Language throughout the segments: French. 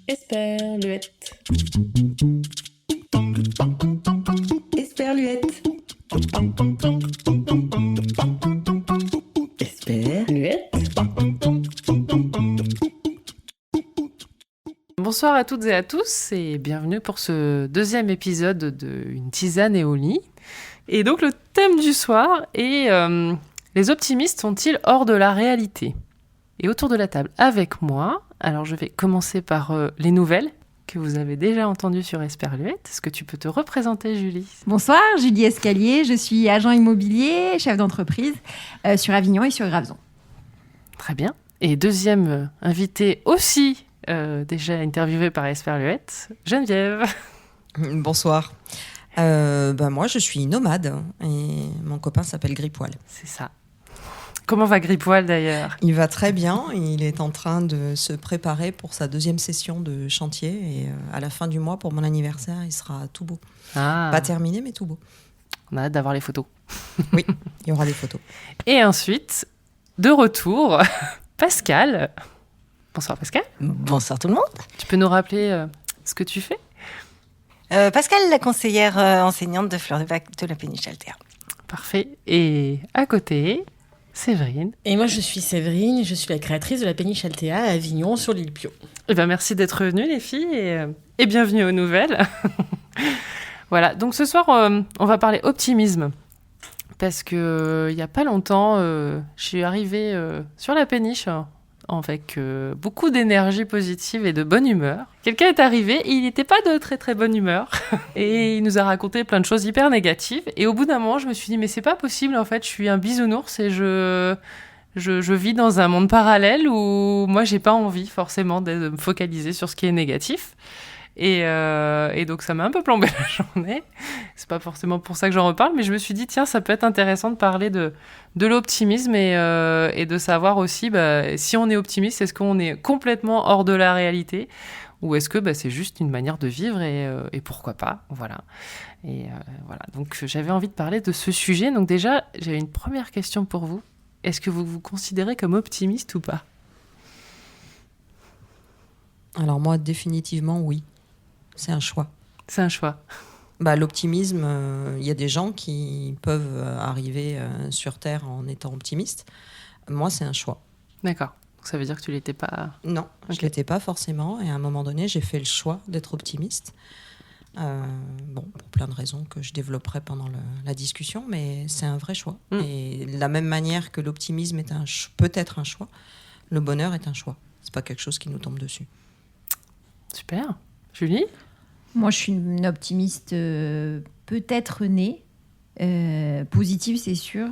Esperluette. Esperluette. Esperluette. Bonsoir à toutes et à tous et bienvenue pour ce deuxième épisode de Une tisane et au lit. Et donc le thème du soir est les optimistes sont-ils hors de la réalité ? Et autour de la table avec moi, alors je vais commencer par les nouvelles que vous avez déjà entendues sur Esperluette. Est-ce que tu peux te représenter, Julie ? Bonsoir, Julie Escalier, je suis agent immobilier, chef d'entreprise sur Avignon et sur Graveson. Très bien. Et deuxième invitée aussi déjà interviewée par Esperluette, Geneviève. Bonsoir. Moi, je suis nomade et mon copain s'appelle Gripoil. C'est ça. Comment va Gripoil d'ailleurs ? Il va très bien. Il est en train de se préparer pour sa deuxième session de chantier et à la fin du mois, pour mon anniversaire, il sera tout beau. Pas terminé, mais tout beau. On a hâte d'avoir les photos. Oui, il y aura des photos. Et ensuite, de retour, Pascal. Bonsoir Pascal. Bonsoir tout le monde. Tu peux nous rappeler ce que tu fais ? Pascal, la conseillère enseignante de Fleur de Bac de la péniche Altea. Parfait. Et à côté, Séverine. Et moi, je suis Séverine, je suis la créatrice de la péniche Altea à Avignon, sur l'île Pio. Eh ben, merci d'être venues les filles et bienvenue aux nouvelles. Voilà, donc ce soir, on va parler optimisme. Parce qu'il n'y a pas longtemps, je suis arrivée sur la péniche avec beaucoup d'énergie positive et de bonne humeur. Quelqu'un est arrivé et il n'était pas de très très bonne humeur. Et il nous a raconté plein de choses hyper négatives. Et au bout d'un moment, je me suis dit, mais c'est pas possible, en fait, je suis un bisounours et je vis dans un monde parallèle où moi, j'ai pas envie forcément de me focaliser sur ce qui est négatif. Et donc, ça m'a un peu plombé la journée. C'est pas forcément pour ça que j'en reparle, mais je me suis dit, tiens, ça peut être intéressant de parler de l'optimisme et de savoir aussi, si on est optimiste, est-ce qu'on est complètement hors de la réalité ou est-ce que c'est juste une manière de vivre et pourquoi pas, voilà. Et voilà, donc j'avais envie de parler de ce sujet. Donc déjà, j'avais une première question pour vous. Est-ce que vous vous considérez comme optimiste ou pas ? Alors moi, définitivement, oui. C'est un choix. C'est un choix. L'optimisme, il y a des gens qui peuvent arriver sur Terre en étant optimistes. Moi, c'est un choix. D'accord. Donc ça veut dire que tu l'étais pas... Non, je ne l'étais pas forcément. Et à un moment donné, j'ai fait le choix d'être optimiste. Pour plein de raisons que je développerai pendant la discussion, mais c'est un vrai choix. Et de la même manière que l'optimisme peut être un choix, le bonheur est un choix. C'est pas quelque chose qui nous tombe dessus. Super. Julie ? Moi, je suis une optimiste peut-être née, positive, c'est sûr.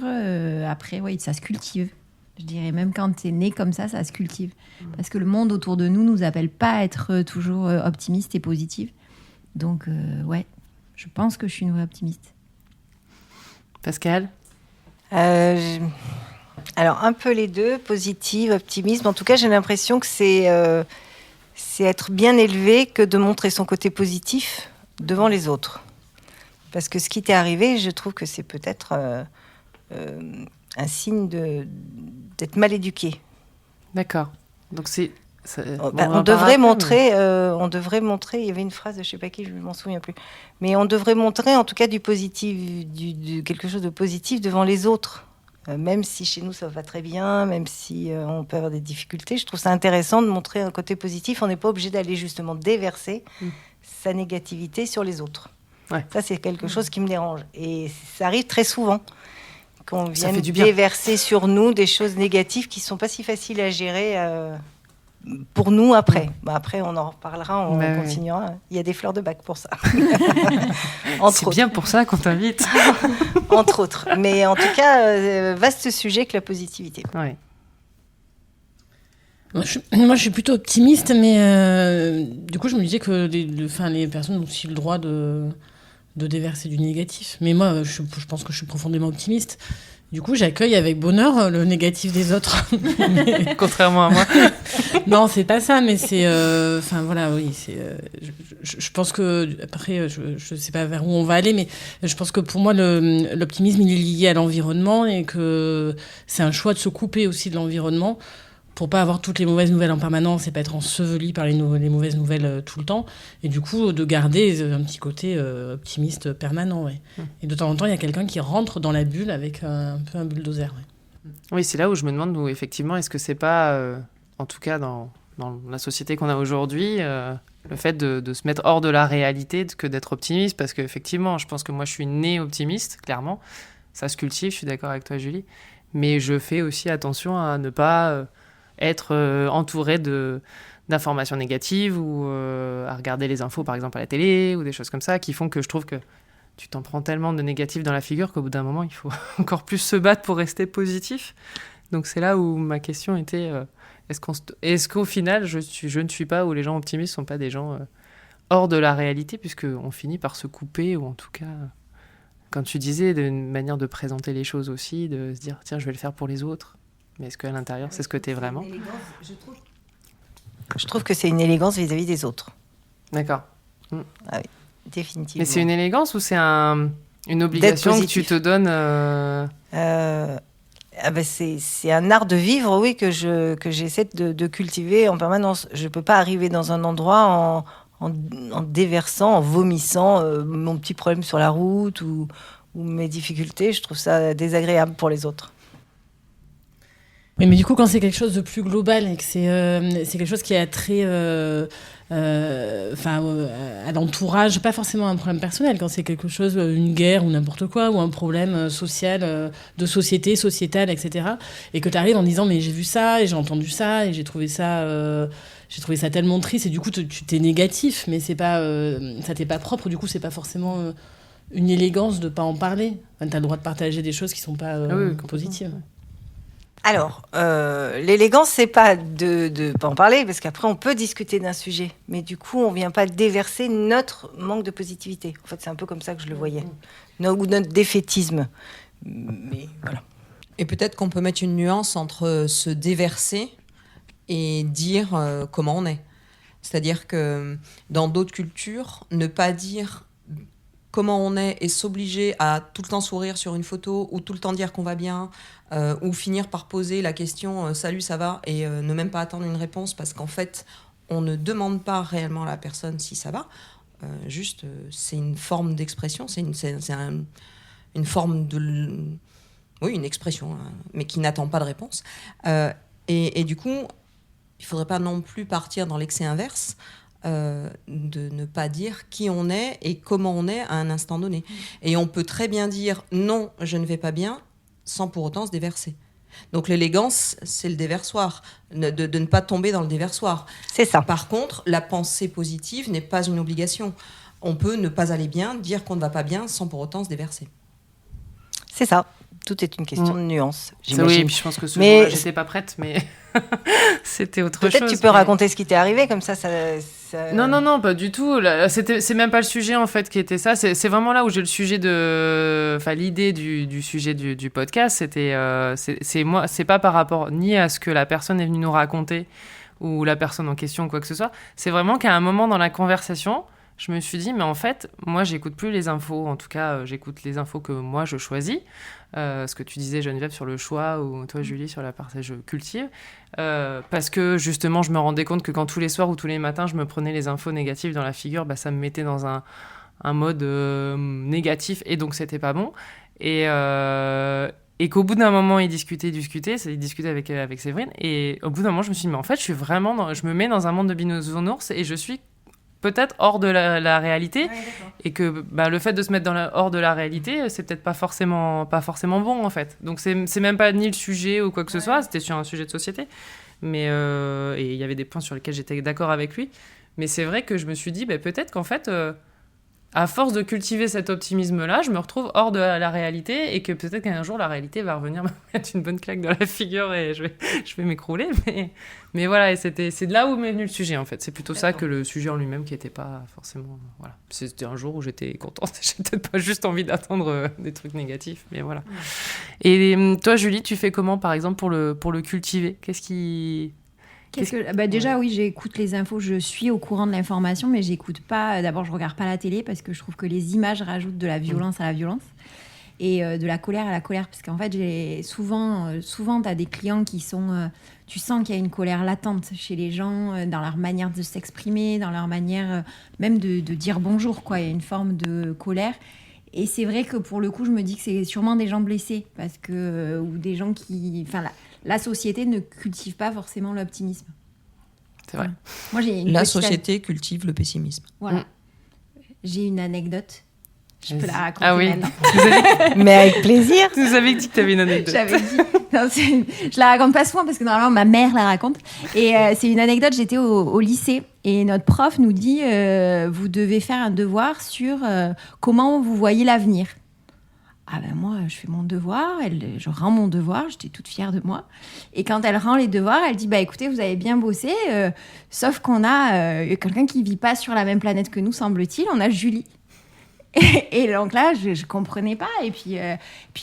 Après, oui, ça se cultive. Je dirais même quand tu es né comme ça se cultive. Parce que le monde autour de nous nous appelle pas à être toujours optimiste et positive. Donc, je pense que je suis une vraie optimiste. Pascal ? Alors, un peu les deux, positive, optimisme. En tout cas, j'ai l'impression que c'est être bien élevé que de montrer son côté positif devant les autres. Parce que ce qui t'est arrivé, je trouve que c'est peut-être un signe d'être mal éduqué. D'accord. Donc on devrait montrer, il y avait une phrase de je sais pas qui, je m'en souviens plus, mais on devrait montrer en tout cas du positif, quelque chose de positif devant les autres. Même si chez nous ça va très bien, même si on peut avoir des difficultés, je trouve ça intéressant de montrer un côté positif. On n'est pas obligé d'aller justement déverser sa négativité sur les autres. Ouais. Ça, c'est quelque chose qui me dérange. Et ça arrive très souvent qu'on vienne déverser sur nous des choses négatives qui ne sont pas si faciles à gérer pour nous après. Après, on en reparlera, on continuera. Oui. Il y a des fleurs de bac pour ça. C'est bien pour ça qu'on t'invite. Entre autres. Mais en tout cas, vaste sujet que la positivité. Ouais. Moi, je suis plutôt optimiste, mais du coup, je me disais que les personnes ont aussi le droit de déverser du négatif. Mais moi, je pense que je suis profondément optimiste. Du coup, j'accueille avec bonheur le négatif des autres. Contrairement à moi. Non, c'est pas ça, mais c'est... Enfin, voilà, oui, c'est... je pense que... Après, je sais pas vers où on va aller, mais je pense que pour moi, l'optimisme, il est lié à l'environnement et que c'est un choix de se couper aussi de l'environnement pour pas avoir toutes les mauvaises nouvelles en permanence et pas être enseveli par les mauvaises nouvelles tout le temps. Et du coup, de garder un petit côté optimiste permanent, ouais. Et de temps en temps, il y a quelqu'un qui rentre dans la bulle avec un peu un bulldozer, ouais. Oui, c'est là où je me demande où, effectivement, est-ce que c'est pas, en tout cas dans la société qu'on a aujourd'hui, le fait de se mettre hors de la réalité que d'être optimiste, parce qu'effectivement, je pense que moi, je suis née optimiste, clairement. Ça se cultive, je suis d'accord avec toi, Julie. Mais je fais aussi attention à ne pas être entourée d'informations négatives ou à regarder les infos, par exemple, à la télé ou des choses comme ça, qui font que je trouve que tu t'en prends tellement de négatifs dans la figure qu'au bout d'un moment, il faut encore plus se battre pour rester positif. Donc c'est là où ma question était, est-ce qu'au final, je ne suis pas, ou les gens optimistes ne sont pas des gens hors de la réalité, puisqu'on finit par se couper, ou en tout cas, quand tu disais, d'une manière de présenter les choses aussi, de se dire, tiens, je vais le faire pour les autres. Mais est-ce qu'à l'intérieur, c'est ce que tu es vraiment ? Je trouve que c'est une élégance vis-à-vis des autres. D'accord. Ah oui, définitivement. Mais c'est une élégance ou c'est une obligation que tu te donnes c'est un art de vivre, oui, que j'essaie de cultiver en permanence. Je ne peux pas arriver dans un endroit en déversant, en vomissant mon petit problème sur la route ou mes difficultés. Je trouve ça désagréable pour les autres. Oui, mais du coup, quand c'est quelque chose de plus global et que c'est quelque chose qui a trait à l'entourage, pas forcément un problème personnel, quand c'est quelque chose, une guerre ou n'importe quoi, ou un problème social, de société, sociétal, etc., et que tu arrives en disant, mais j'ai vu ça, et j'ai entendu ça, et j'ai trouvé ça tellement triste, et du coup, tu t'es négatif, mais c'est pas, ça t'est pas propre, du coup, c'est pas forcément une élégance de pas en parler. Enfin, t'as le droit de partager des choses qui sont pas positives. Alors, l'élégance, c'est pas de pas en parler, parce qu'après, on peut discuter d'un sujet. Mais du coup, on vient pas déverser notre manque de positivité. En fait, c'est un peu comme ça que je le voyais. Ou notre défaitisme. Mais voilà. Et peut-être qu'on peut mettre une nuance entre se déverser et dire comment on est. C'est-à-dire que dans d'autres cultures, ne pas dire comment on est et s'obliger à tout le temps sourire sur une photo ou tout le temps dire qu'on va bien ou finir par poser la question « Salut, ça va ?» et ne même pas attendre une réponse parce qu'en fait, on ne demande pas réellement à la personne si ça va. Juste, c'est une forme d'expression, c'est une forme de... Oui, une expression, hein, mais qui n'attend pas de réponse. Et du coup, il ne faudrait pas non plus partir dans l'excès inverse, de ne pas dire qui on est et comment on est à un instant donné. Et on peut très bien dire « non, je ne vais pas bien » sans pour autant se déverser. Donc l'élégance, c'est le déversoir, de ne pas tomber dans le déversoir. C'est ça. Par contre, la pensée positive n'est pas une obligation. On peut ne pas aller bien, dire qu'on ne va pas bien sans pour autant se déverser. C'est ça. Tout est une question de nuance, j'imagine. Oui, et puis je pense que jour-là, j'étais pas prête, mais c'était autre chose. Peut-être tu peux raconter ce qui t'est arrivé, comme ça... Non, pas du tout. C'est même pas le sujet, en fait, qui était ça. C'est vraiment là où j'ai le sujet Enfin, l'idée du sujet du podcast, c'était... c'est pas par rapport ni à ce que la personne est venue nous raconter, ou la personne en question, ou quoi que ce soit. C'est vraiment qu'à un moment dans la conversation... Je me suis dit, mais en fait, moi, j'écoute plus les infos. En tout cas, j'écoute les infos que moi, je choisis. Ce que tu disais, Geneviève, sur le choix, ou toi, Julie, sur la partie je cultive. Parce que, justement, je me rendais compte que quand tous les soirs ou tous les matins, je me prenais les infos négatives dans la figure, ça me mettait dans un mode négatif. Et donc, c'était pas bon. Et qu'au bout d'un moment, il discutait avec Séverine. Et au bout d'un moment, je me suis dit, mais en fait, je me mets dans un monde de bisounours et je suis peut-être hors de la réalité, ouais, et que le fait de se mettre hors de la réalité, c'est peut-être pas forcément bon, en fait. Donc c'est même pas ni le sujet ou quoi que ce soit, c'était sur un sujet de société, mais et il y avait des points sur lesquels j'étais d'accord avec lui, mais c'est vrai que je me suis dit, peut-être qu'en fait, à force de cultiver cet optimisme-là, je me retrouve hors de la réalité et que peut-être qu'un jour, la réalité va revenir me mettre une bonne claque dans la figure et je vais m'écrouler. Mais voilà, et c'est de là où m'est venu le sujet, en fait. C'est plutôt ça que le sujet en lui-même qui n'était pas forcément... Voilà. C'était un jour où j'étais contente. J'ai peut-être pas juste envie d'attendre des trucs négatifs, mais voilà. Et toi, Julie, tu fais comment, par exemple, pour le cultiver ? Déjà, oui, j'écoute les infos, je suis au courant de l'information, mais j'écoute pas. D'abord, je regarde pas la télé parce que je trouve que les images rajoutent de la violence à la violence et de la colère à la colère. Parce qu'en fait, souvent, tu as des clients qui sont. Tu sens qu'il y a une colère latente chez les gens dans leur manière de s'exprimer, dans leur manière même de dire bonjour, quoi. Il y a une forme de colère. Et c'est vrai que pour le coup, je me dis que c'est sûrement des gens blessés ou des gens qui. Enfin, la société ne cultive pas forcément l'optimisme. C'est vrai. Moi, la société cultive le pessimisme. Voilà. J'ai une anecdote. Je peux la raconter maintenant. Mais avec plaisir. Tu nous avais dit que tu avais une anecdote. J'avais dit. Non, je la raconte pas souvent parce que normalement ma mère la raconte. Et c'est une anecdote. J'étais au lycée et notre prof nous dit vous devez faire un devoir sur comment vous voyez l'avenir. Ah ben moi, je fais mon devoir, je rends mon devoir, j'étais toute fière de moi. Et quand elle rend les devoirs, elle dit écoutez, vous avez bien bossé, sauf qu'on a quelqu'un qui vit pas sur la même planète que nous, semble-t-il, on a Julie. Et donc là, je comprenais pas. Et puis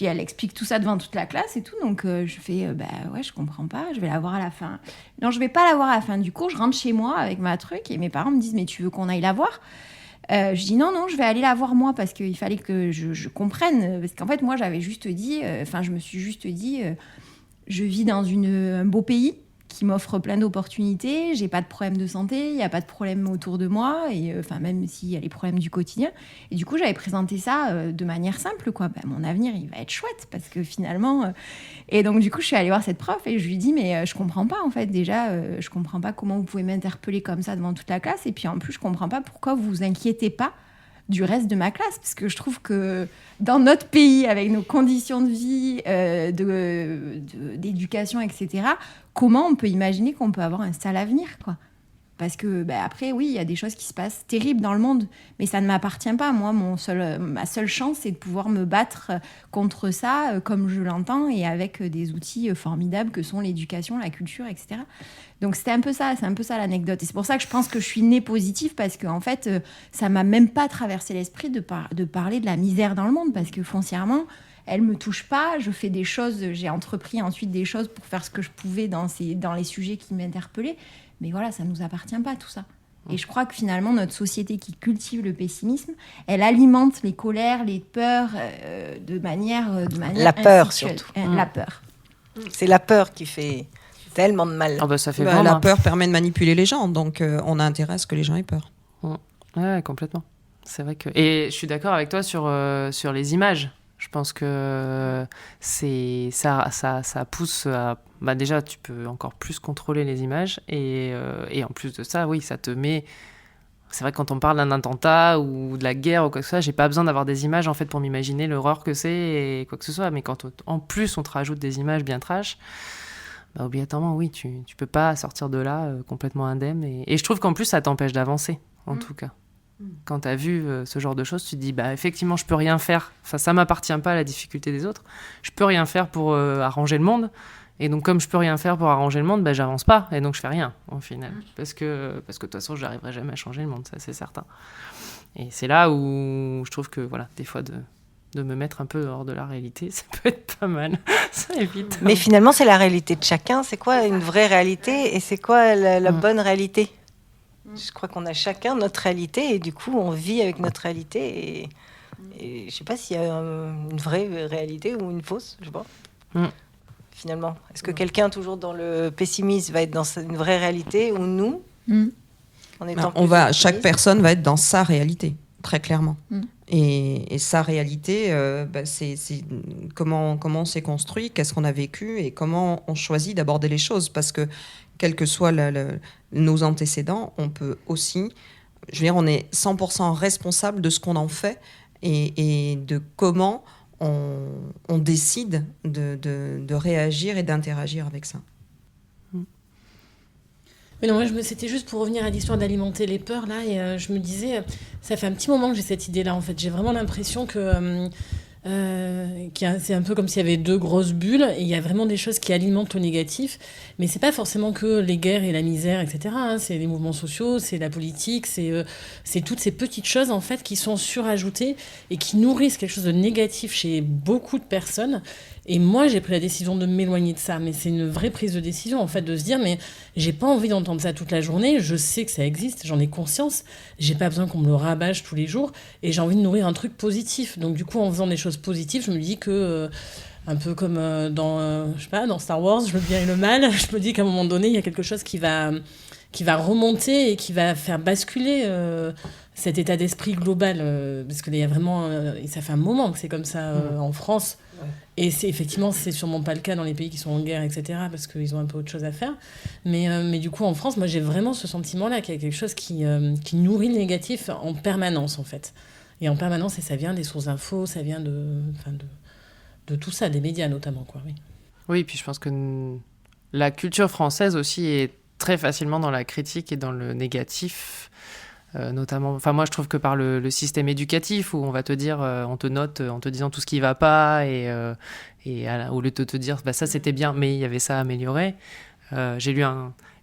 elle explique tout ça devant toute la classe et tout. Donc je fais ouais, je comprends pas, je vais la voir à la fin. Non, je vais pas la voir à la fin du cours, je rentre chez moi avec ma truc et mes parents me disent mais tu veux qu'on aille la voir ? Je dis non, je vais aller la voir moi parce qu'il fallait que je comprenne. Parce qu'en fait, moi, j'avais juste dit, je me suis juste dit, je vis dans un beau pays qui m'offre plein d'opportunités, j'ai pas de problème de santé, il n'y a pas de problème autour de moi, et même s'il y a les problèmes du quotidien. Et du coup, j'avais présenté ça de manière simple, quoi. Mon avenir, il va être chouette parce que finalement. Et donc, du coup, je suis allée voir cette prof et je lui dis, mais je comprends pas, en fait. Déjà, je comprends pas comment vous pouvez m'interpeller comme ça devant toute la classe. Et puis, en plus, je comprends pas pourquoi vous vous inquiétez pas du reste de ma classe, parce que je trouve que dans notre pays, avec nos conditions de vie, d'éducation, etc., comment on peut imaginer qu'on peut avoir un sale avenir, quoi ? Parce que après, oui, il y a des choses qui se passent terribles dans le monde, mais ça ne m'appartient pas. Moi, ma seule chance, c'est de pouvoir me battre contre ça comme je l'entends et avec des outils formidables que sont l'éducation, la culture, etc. Donc c'est un peu ça l'anecdote. Et c'est pour ça que je pense que je suis née positive parce qu'en fait, ça m'a même pas traversé l'esprit de parler de la misère dans le monde parce que foncièrement, elle me touche pas. Je fais des choses, j'ai entrepris ensuite des choses pour faire ce que je pouvais dans les sujets qui m'interpellaient. Mais voilà, ça ne nous appartient pas, tout ça. Et je crois que finalement, notre société qui cultive le pessimisme, elle alimente les colères, les peurs de manière la peur, surtout. La peur. C'est la peur qui fait tellement de mal. Ça fait la peur permet de manipuler les gens, donc on a intérêt à ce que les gens aient peur. Ouais, complètement. C'est vrai que... Et je suis d'accord avec toi sur les images. Je pense que ça pousse à... déjà, tu peux encore plus contrôler les images. Et en plus de ça, oui, ça te met... C'est vrai que quand on parle d'un attentat ou de la guerre ou quoi que ce soit, j'ai pas besoin d'avoir des images en fait, pour m'imaginer l'horreur que c'est et quoi que ce soit. Mais quand en plus on te rajoute des images bien trash, obligatoirement, oui, tu peux pas sortir de là complètement indemne. Et je trouve qu'en plus, ça t'empêche d'avancer, en tout cas. Quand tu as vu ce genre de choses, tu te dis effectivement, je peux rien faire. Enfin, ça m'appartient pas à la difficulté des autres. Je peux rien faire pour arranger le monde. Et donc, comme je peux rien faire pour arranger le monde, j'avance pas. Et donc, je fais rien, au final. Parce que de toute façon, j'arriverai jamais à changer le monde, ça, c'est certain. Et c'est là où je trouve que, voilà, des fois, de me mettre un peu hors de la réalité, ça peut être pas mal. Ça évite. Mais finalement, c'est la réalité de chacun. C'est quoi une vraie réalité et c'est quoi la bonne réalité ? Je crois qu'on a chacun notre réalité et du coup, on vit avec notre réalité. Et je sais pas s'il y a une vraie réalité ou une fausse, je sais pas. Finalement, est-ce que quelqu'un toujours dans le pessimisme va être dans une vraie réalité ou nous chaque personne va être dans sa réalité, très clairement. Et sa réalité, c'est comment on s'est construit, qu'est-ce qu'on a vécu et comment on choisit d'aborder les choses. Parce que, quels que soient nos antécédents, on peut aussi... Je veux dire, on est 100% responsable de ce qu'on en fait et de comment on décide de réagir et d'interagir avec ça. Mais non, c'était juste pour revenir à l'histoire d'alimenter les peurs, là, et je me disais, ça fait un petit moment que j'ai cette idée-là, en fait. J'ai vraiment l'impression que c'est un peu comme s'il y avait 2 grosses bulles, et il y a vraiment des choses qui alimentent le négatif, mais c'est pas forcément que les guerres et la misère, etc. C'est les mouvements sociaux, c'est la politique, c'est toutes ces petites choses, en fait, qui sont surajoutées et qui nourrissent quelque chose de négatif chez beaucoup de personnes. Et moi, j'ai pris la décision de m'éloigner de ça. Mais c'est une vraie prise de décision, en fait, de se dire, mais j'ai pas envie d'entendre ça toute la journée. Je sais que ça existe, j'en ai conscience. J'ai pas besoin qu'on me le rabâche tous les jours. Et j'ai envie de nourrir un truc positif. Donc, du coup, en faisant des choses positives, je me dis que, un peu comme dans Star Wars, le bien et le mal, je me dis qu'à un moment donné, il y a quelque chose qui va remonter et qui va faire basculer cet état d'esprit global. Parce qu'il y a vraiment... et ça fait un moment que c'est comme ça en France. Ouais. Et c'est sûrement pas le cas dans les pays qui sont en guerre, etc., parce qu'ils ont un peu autre chose à faire. Mais du coup, en France, moi, j'ai vraiment ce sentiment-là qu'il y a quelque chose qui nourrit le négatif en permanence, en fait. Et en permanence, et ça vient des sources d'infos, ça vient de tout ça, des médias notamment, quoi. Oui. Oui, puis je pense que la culture française aussi est très facilement dans la critique et dans le négatif. Notamment, enfin moi je trouve que par le système éducatif où on va te dire, on te note en te disant tout ce qui va pas et au lieu de te dire bah ça c'était bien mais il y avait ça à améliorer. J'ai lu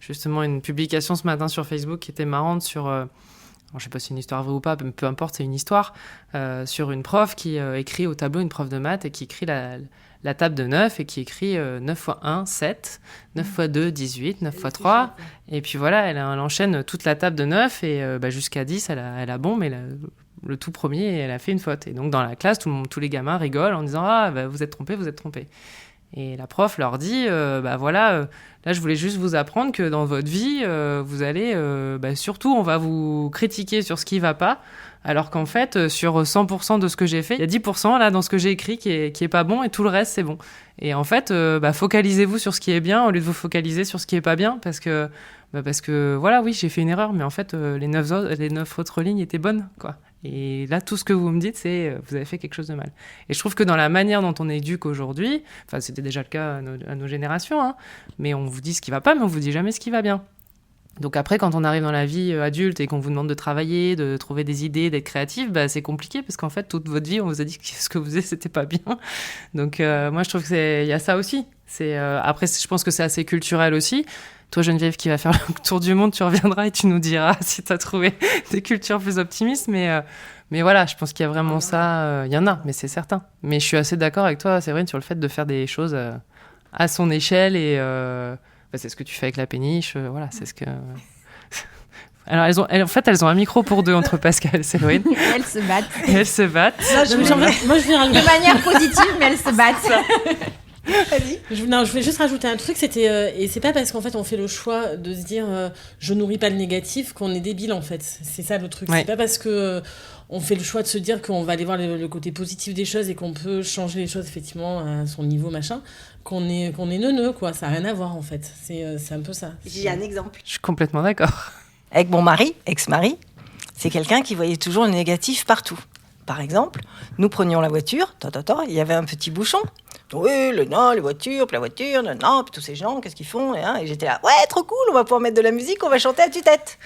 justement une publication ce matin sur Facebook qui était marrante sur, je sais pas si c'est une histoire vraie ou pas, mais peu importe, c'est une histoire sur une prof qui écrit au tableau, une prof de maths, et qui écrit la table de 9 et qui écrit 9 x 1, 7, 9 x 2, 18, 9 x 3. Et puis voilà, elle enchaîne toute la table de 9 et jusqu'à 10, elle a bon, mais le tout premier, elle a fait une faute. Et donc dans la classe, tous les gamins rigolent en disant « Ah, bah, vous êtes trompés, vous êtes trompés ». Et la prof leur dit bah voilà, là je voulais juste vous apprendre que dans votre vie, vous allez, surtout on va vous critiquer sur ce qui va pas, alors qu'en fait sur 100% de ce que j'ai fait, il y a 10% là dans ce que j'ai écrit qui est pas bon et tout le reste c'est bon. Et en fait, focalisez-vous sur ce qui est bien au lieu de vous focaliser sur ce qui est pas bien, parce que voilà, oui j'ai fait une erreur, mais en fait les 9 autres lignes étaient bonnes, quoi. Et là, tout ce que vous me dites, c'est vous avez fait quelque chose de mal. Et je trouve que dans la manière dont on éduque aujourd'hui, enfin c'était déjà le cas à nos générations, hein, mais on vous dit ce qui va pas, mais on vous dit jamais ce qui va bien. Donc après, quand on arrive dans la vie adulte et qu'on vous demande de travailler, de trouver des idées, d'être créatif, c'est compliqué parce qu'en fait, toute votre vie, on vous a dit que ce que vous faisiez, c'était pas bien. Donc moi, je trouve qu'il y a ça aussi. Après, je pense que c'est assez culturel aussi. Toi, Geneviève, qui va faire le tour du monde, tu reviendras et tu nous diras si tu as trouvé des cultures plus optimistes. Mais voilà, je pense qu'il y a vraiment ça. Il y en a, mais c'est certain. Mais je suis assez d'accord avec toi, Séverine, sur le fait de faire des choses à son échelle. Et c'est ce que tu fais avec la péniche. Voilà, c'est ce que... Alors, elles ont un micro pour deux entre Pascal et Séverine. Elles se battent. Elles se battent. Moi, je viens de manière positive, mais elles se battent. Je voulais juste rajouter un truc, et c'est pas parce qu'en fait on fait le choix de se dire je nourris pas le négatif qu'on est débile, en fait. C'est ça le truc. Ouais. C'est pas parce que on fait le choix de se dire qu'on va aller voir le côté positif des choses et qu'on peut changer les choses effectivement à son niveau machin qu'on est neuneux, quoi. Ça a rien à voir, en fait. C'est un peu ça. J'ai un exemple. Je suis complètement d'accord. Avec mon ex-mari, c'est quelqu'un qui voyait toujours le négatif partout. Par exemple, nous prenions la voiture, il y avait un petit bouchon. Oui, les voitures, puis tous ces gens, qu'est-ce qu'ils font ? Et j'étais là, ouais, trop cool, on va pouvoir mettre de la musique, on va chanter à tue-tête.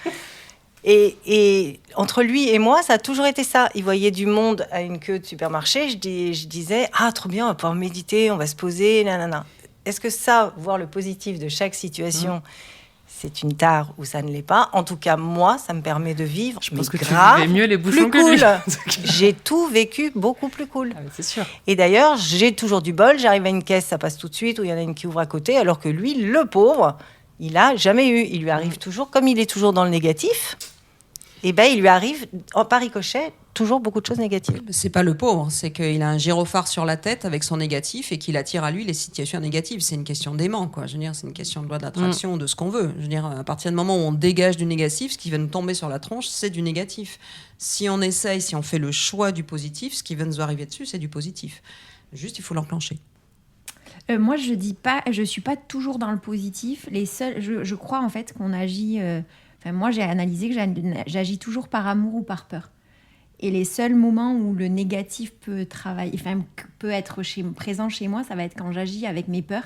Et entre lui et moi, ça a toujours été ça. Il voyait du monde à une queue de supermarché, je disais, ah, trop bien, on va pouvoir méditer, on va se poser, nanana. Est-ce que ça, voir le positif de chaque situation, c'est une tare ou ça ne l'est pas? En tout cas, moi, ça me permet de vivre. Je pense que tu vivais mieux les bouchons que lui. J'ai tout vécu beaucoup plus cool. Ah, c'est sûr. Et d'ailleurs, j'ai toujours du bol. J'arrive à une caisse, ça passe tout de suite, ou il y en a une qui ouvre à côté, alors que lui, le pauvre, il n'a jamais eu. Il lui arrive toujours, comme il est toujours dans le négatif, il lui arrive, par ricochet, toujours beaucoup de choses négatives. C'est pas le pauvre, c'est qu'il a un gyrophare sur la tête avec son négatif et qu'il attire à lui les situations négatives. C'est une question d'aimant, quoi. Je veux dire, c'est une question de loi d'attraction, de ce qu'on veut. Je veux dire, à partir du moment où on dégage du négatif, ce qui va nous tomber sur la tronche, c'est du négatif. Si on essaye, si on fait le choix du positif, ce qui va nous arriver dessus, c'est du positif. Juste, il faut l'enclencher. Moi, je suis pas toujours dans le positif. Je crois en fait qu'on agit. Moi, j'ai analysé que j'agis toujours par amour ou par peur. Et les seuls moments où le négatif peut être présent chez moi, ça va être quand j'agis avec mes peurs.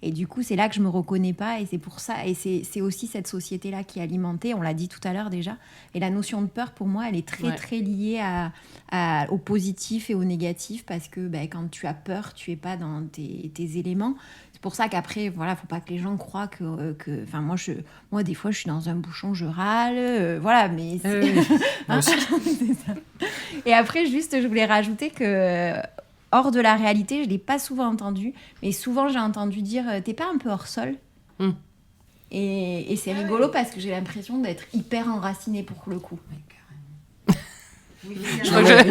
Et du coup, c'est là que je me reconnais pas. Et c'est pour ça. Et c'est aussi cette société-là qui est alimentée. On l'a dit tout à l'heure déjà. Et la notion de peur, pour moi, elle est très, très liée au positif et au négatif. Parce que quand tu as peur, tu es pas dans tes éléments. C'est pour ça qu'après, voilà, faut pas que les gens croient que moi, des fois, je suis dans un bouchon, je râle, voilà, mais c'est... Moi aussi. C'est ça. Et après, juste, je voulais rajouter que hors de la réalité, je l'ai pas souvent entendu, mais souvent, j'ai entendu dire, t'es pas un peu hors sol ? Et c'est rigolo parce que j'ai l'impression d'être hyper enracinée pour le coup.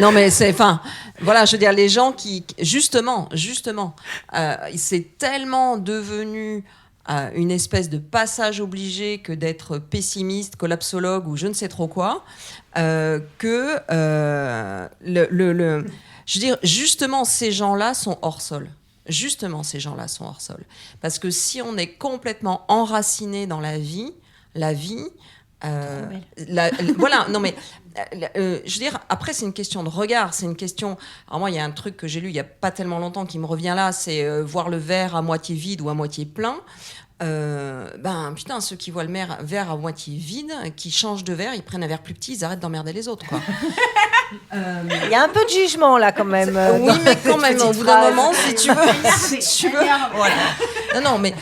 Non mais c'est, voilà, je veux dire, les gens qui, justement, c'est tellement devenu une espèce de passage obligé que d'être pessimiste, collapsologue ou je ne sais trop quoi, que je veux dire, justement, ces gens-là sont hors sol. Parce que si on est complètement enraciné dans la vie, voilà, non mais je veux dire, après c'est une question de regard, c'est une question. Alors moi, il y a un truc que j'ai lu il y a pas tellement longtemps qui me revient là, c'est voir le verre à moitié vide ou à moitié plein. Putain, ceux qui voient le verre à moitié vide, qui changent de verre, ils prennent un verre plus petit, ils arrêtent d'emmerder les autres, quoi. Il y a un peu de jugement là quand même. Oui, mais quand même, au bout d'un moment, si tu veux, voilà. Non, mais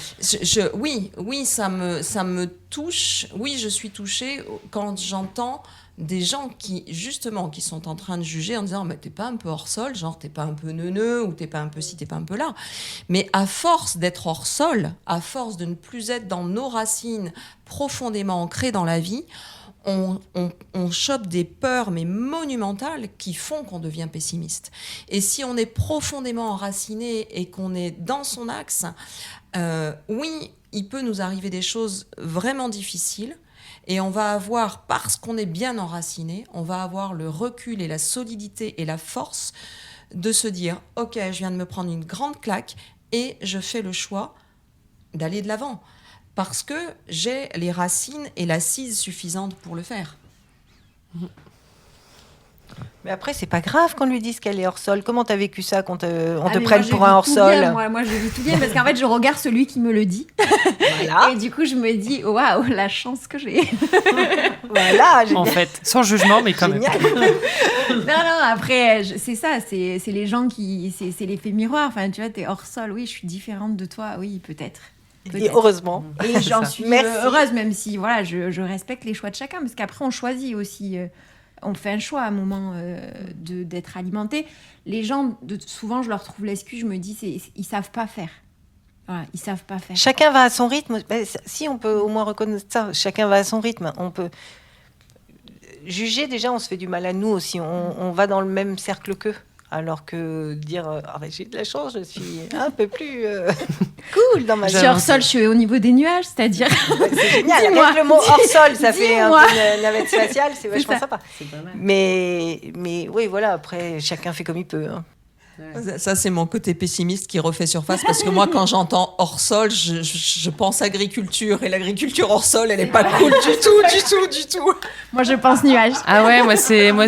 oui, ça me touche. Oui, je suis touchée quand j'entends des gens qui sont en train de juger en disant mais t'es pas un peu hors sol, genre t'es pas un peu neuneux ou t'es pas un peu ci, t'es pas un peu là. Mais à force d'être hors sol, à force de ne plus être dans nos racines profondément ancrées dans la vie, on chope des peurs mais monumentales qui font qu'on devient pessimiste. Et si on est profondément enraciné et qu'on est dans son axe, oui, il peut nous arriver des choses vraiment difficiles. Et on va avoir, parce qu'on est bien enraciné, on va avoir le recul et la solidité et la force de se dire « Ok, je viens de me prendre une grande claque et je fais le choix d'aller de l'avant. » Parce que j'ai les racines et l'assise suffisante pour le faire. Mais après, c'est pas grave qu'on lui dise qu'elle est hors sol. Comment t'as vécu ça, qu'on te prenne pour un hors sol? Moi, je vis tout bien parce qu'en fait, je regarde celui qui me le dit. Voilà. Et du coup, je me dis, waouh, la chance que j'ai. Voilà. En fait, sans jugement, mais quand Génial. même. Non, après, c'est ça, c'est les gens qui... C'est l'effet miroir. Enfin, tu vois, t'es hors sol. Oui, je suis différente de toi. Oui, peut-être. Et heureusement. Et j'en suis Merci. heureuse, même si voilà, je respecte les choix de chacun. Parce qu'après, on choisit aussi... on fait un choix à un moment d'être alimenté. Les gens, souvent, je leur trouve l'excuse, je me dis, ils savent pas faire. Voilà, ils savent pas faire. Chacun va à son rythme. Si on peut au moins reconnaître ça, chacun va à son rythme. On peut juger, déjà, on se fait du mal à nous aussi. On va dans le même cercle qu'eux. Alors que dire j'ai de la chance, je suis un peu plus cool dans ma vie. Je suis hors sol, je suis au niveau des nuages, c'est-à-dire. C'est génial. Rien que le mot hors sol, ça fait un peu une navette spatiale, c'est vachement sympa. C'est pas mal. Mais oui, voilà, après, chacun fait comme il peut. Hein. Ça, c'est mon côté pessimiste qui refait surface parce que moi, quand j'entends hors sol, je pense agriculture et l'agriculture hors sol, elle n'est pas cool du tout. Moi, je pense nuages. Ah ouais, moi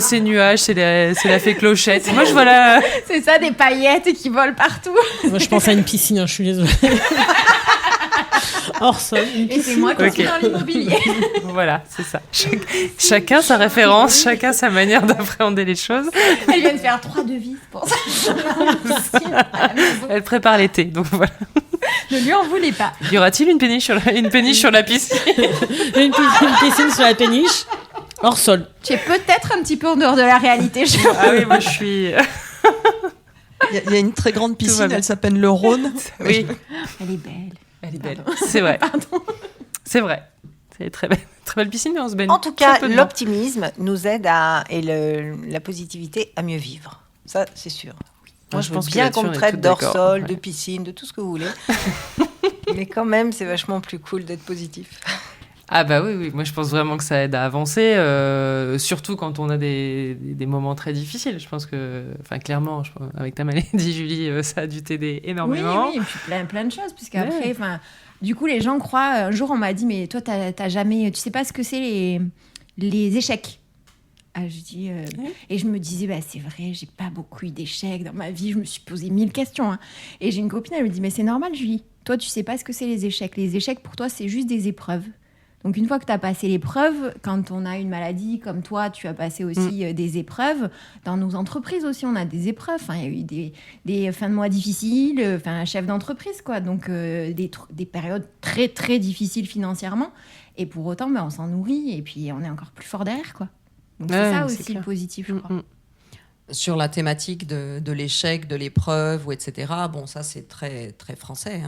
c'est nuage, c'est la fée clochette. Moi je vois la... C'est ça, des paillettes qui volent partout. Moi, je pense à une piscine, hein, je suis désolée. Hors sol. Et c'est moi qui suis dans l'immobilier. Voilà, c'est ça. Chacun sa référence, chacun sa manière d'appréhender les choses. Elle vient de faire 3 devis pour ça. Elle prépare l'été, donc voilà. Ne lui en voulez pas. Y aura-t-il une péniche sur la piscine? Une piscine sur la péniche, hors sol. Tu es peut-être un petit peu en dehors de la réalité. Ah oui, moi je suis... Il y a une très grande piscine, elle s'appelle le Rhône. Oui. Elle est belle. Elle est belle. C'est vrai. C'est vrai. C'est une très belle piscine, mais on se baigne. En tout cas, très peu dedans. l'optimisme nous aide la positivité à mieux vivre. Ça, c'est sûr. Moi, je pense bien qu'on me traite d'hors sol, de piscine, de tout ce que vous voulez. Mais quand même, c'est vachement plus cool d'être positif. Ah bah oui. Moi, je pense vraiment que ça aide à avancer, surtout quand on a des moments très difficiles. Je pense que, clairement, avec ta maladie, Julie, ça a dû t'aider énormément. Oui, et puis plein de choses, puisqu'après, du coup, les gens croient... Un jour, on m'a dit, mais toi, t'as jamais... Tu sais pas ce que c'est les échecs. Je dis, et je me disais, c'est vrai, j'ai pas beaucoup eu d'échecs dans ma vie, je me suis posé 1000 questions. Et j'ai une copine, elle me dit, mais c'est normal, Julie, toi tu sais pas ce que c'est les échecs. Les échecs pour toi, c'est juste des épreuves. Donc une fois que tu as passé l'épreuve, quand on a une maladie comme toi, tu as passé aussi des épreuves. Dans nos entreprises aussi, on a des épreuves. Il y a eu des fins de mois difficiles, un chef d'entreprise, quoi. Donc des périodes très, très difficiles financièrement. Et pour autant, on s'en nourrit et puis on est encore plus fort derrière, quoi. Donc c'est ça aussi le positif, je crois. Sur la thématique de l'échec, de l'épreuve, ou etc., ça c'est très, très français.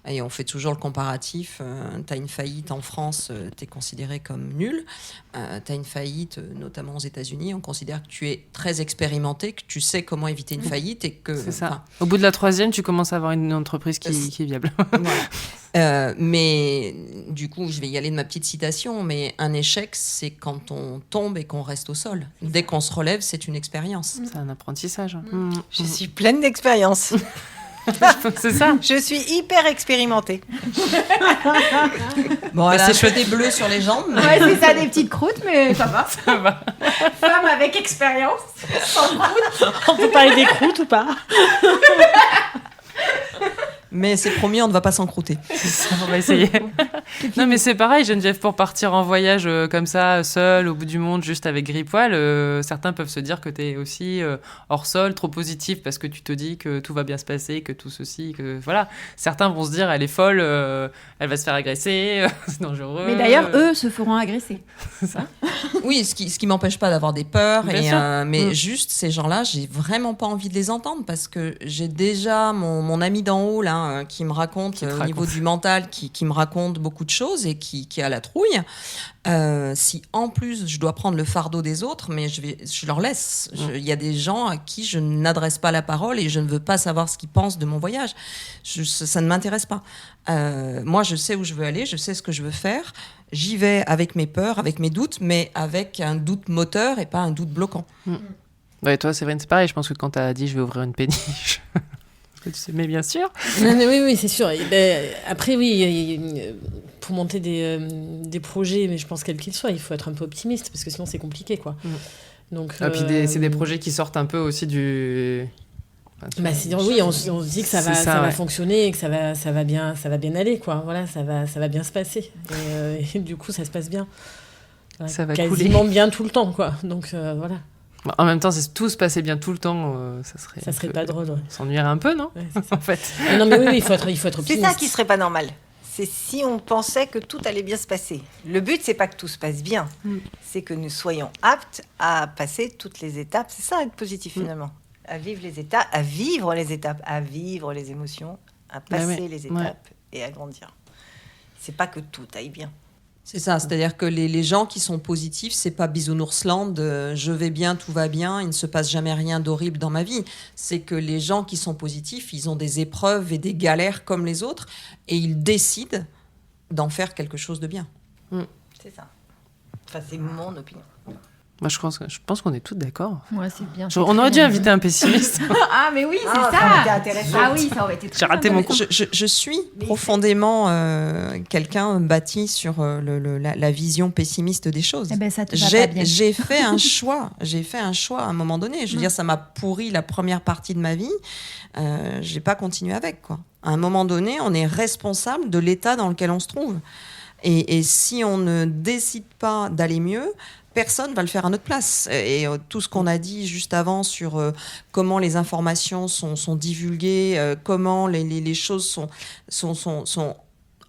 Et on fait toujours le comparatif. Tu as une faillite en France, tu es considéré comme nul. Tu as une faillite, notamment aux États-Unis, on considère que tu es très expérimenté, que tu sais comment éviter une faillite. Et que, c'est ça. Au bout de la 3e, tu commences à avoir une entreprise qui est viable. Voilà. Mais du coup, je vais y aller de ma petite citation, mais un échec, c'est quand on tombe et qu'on reste au sol. Dès qu'on se relève, c'est une expérience. C'est un apprentissage. Je suis pleine d'expérience. C'est ça. Je suis hyper expérimentée. Elle a un peu des bleus sur les jambes. Ouais, c'est ça, des petites croûtes, mais ça va. Ça va. Femme avec expérience, sans croûtes. On peut parler des croûtes ou pas? Mais c'est promis, on ne va pas s'encrouter. C'est ça, on va essayer. Non, mais c'est pareil, Geneviève, pour partir en voyage comme ça, seule, au bout du monde, juste avec Grippoil, certains peuvent se dire que tu es aussi hors sol, trop positif, parce que tu te dis que tout va bien se passer, que tout ceci, que voilà. Certains vont se dire, elle est folle, elle va se faire agresser, c'est dangereux. Mais d'ailleurs, eux se feront agresser. C'est ça. Oui, ce qui m'empêche pas d'avoir des peurs. Mais sûr. juste, ces gens-là, j'ai vraiment pas envie de les entendre, parce que j'ai déjà mon ami d'en haut, là, qui me raconte au niveau du mental, qui me raconte beaucoup de choses et qui a la trouille. Si en plus je dois prendre le fardeau des autres, mais je leur laisse. Il y a des gens à qui je n'adresse pas la parole et je ne veux pas savoir ce qu'ils pensent de mon voyage. Ça ne m'intéresse pas. Moi, je sais où je veux aller, je sais ce que je veux faire. J'y vais avec mes peurs, avec mes doutes, mais avec un doute moteur et pas un doute bloquant. Ouais, toi, Séverine, c'est pareil. Je pense que quand tu as dit je vais ouvrir une péniche... Mais bien sûr. Oui, c'est sûr. Après, oui, pour monter des projets, mais je pense quels qu'ils soient, il faut être un peu optimiste, parce que sinon c'est compliqué, quoi. Donc, puis c'est des projets qui sortent un peu aussi du... oui, on se dit que ça va fonctionner et que ça va bien aller, quoi. Voilà, ça va bien se passer. Et du coup, ça se passe bien. Voilà, ça va quasiment couler. Bien tout le temps, quoi. Donc voilà. En même temps, si tout se passait bien tout le temps, ça serait pas drôle. Ouais. On s'ennuierait un peu, non? Ouais, c'est ça. En fait. Non, mais oui, il faut être optimiste. C'est ça qui serait pas normal. C'est si on pensait que tout allait bien se passer. Le but, c'est pas que tout se passe bien. C'est que nous soyons aptes à passer toutes les étapes. C'est ça, être positif, finalement. À vivre les étapes, à vivre les étapes, à vivre les émotions, à passer les étapes et à grandir. C'est pas que tout aille bien. C'est ça, c'est-à-dire que les gens qui sont positifs, c'est pas Bisounoursland, je vais bien, tout va bien, il ne se passe jamais rien d'horrible dans ma vie. C'est que les gens qui sont positifs, ils ont des épreuves et des galères comme les autres, et ils décident d'en faire quelque chose de bien. C'est ça. Enfin, c'est mon opinion. Moi, je pense qu'on est toutes d'accord. Ouais, c'est bien. On aurait dû inviter un pessimiste. Ah, mais oui, c'est ça. Ça aurait été intéressant. Ah oui, ça aurait été très J'ai raté mon coup. Je suis profondément quelqu'un bâti sur la vision pessimiste des choses. Eh ben, ça te va pas bien. J'ai fait un choix. J'ai fait un choix à un moment donné. Je veux dire, ça m'a pourri la première partie de ma vie. J'ai pas continué avec, quoi. À un moment donné, on est responsable de l'état dans lequel on se trouve. Et si on ne décide pas d'aller mieux, personne va le faire à notre place. Et tout ce qu'on a dit juste avant sur comment les informations sont divulguées, comment les choses sont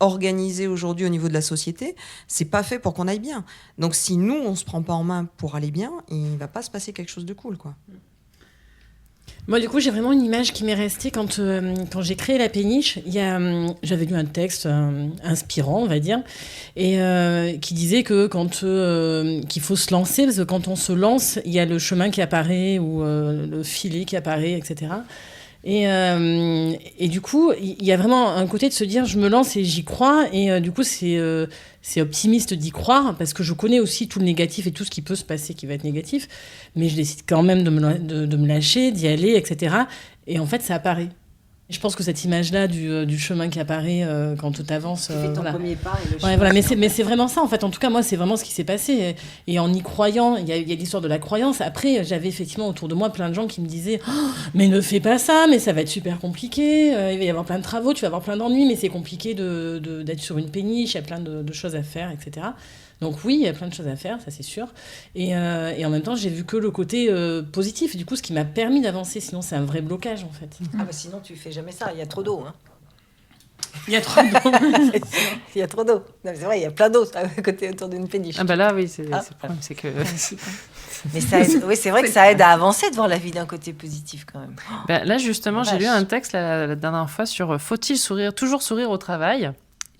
organisées aujourd'hui au niveau de la société, c'est pas fait pour qu'on aille bien. Donc si nous, on se prend pas en main pour aller bien, il va pas se passer quelque chose de cool, quoi. Moi, du coup, j'ai vraiment une image qui m'est restée quand j'ai créé la péniche. J'avais lu un texte inspirant, on va dire, et qui disait que qu'il faut se lancer, parce que quand on se lance, il y a le chemin qui apparaît ou le filet qui apparaît, etc. Et du coup, il y a vraiment un côté de se dire, je me lance et j'y crois. Et du coup, c'est optimiste d'y croire, parce que je connais aussi tout le négatif et tout ce qui peut se passer qui va être négatif. Mais je décide quand même de me lâcher, d'y aller, etc. Et en fait, ça apparaît. Je pense que cette image-là du chemin qui apparaît quand tu avances... Tu fais ton premier pas et le chemin... Ouais, voilà, mais c'est vraiment ça, en fait. En tout cas, moi, c'est vraiment ce qui s'est passé. Et en y croyant, il y a l'histoire de la croyance. Après, j'avais effectivement autour de moi plein de gens qui me disaient oh, « Mais ne fais pas ça, mais ça va être super compliqué. Il va y avoir plein de travaux, tu vas avoir plein d'ennuis, mais c'est compliqué d'être sur une péniche, il y a plein de choses à faire, etc. » Donc oui, il y a plein de choses à faire, ça c'est sûr. Et en même temps, j'ai vu que le côté positif. Du coup, ce qui m'a permis d'avancer, sinon c'est un vrai blocage en fait. Ah bah sinon tu fais jamais ça, il y a trop d'eau. Hein. Il y a trop d'eau. Il y a trop d'eau. Non, c'est vrai, il y a plein d'eau à côté autour d'une péniche. Ah bah là, oui, c'est le problème, c'est que... Mais ça aide, oui, c'est vrai que ça aide à avancer de voir la vie d'un côté positif quand même. Ben, là, justement, j'ai lu un texte la dernière fois sur faut-il toujours sourire au travail ?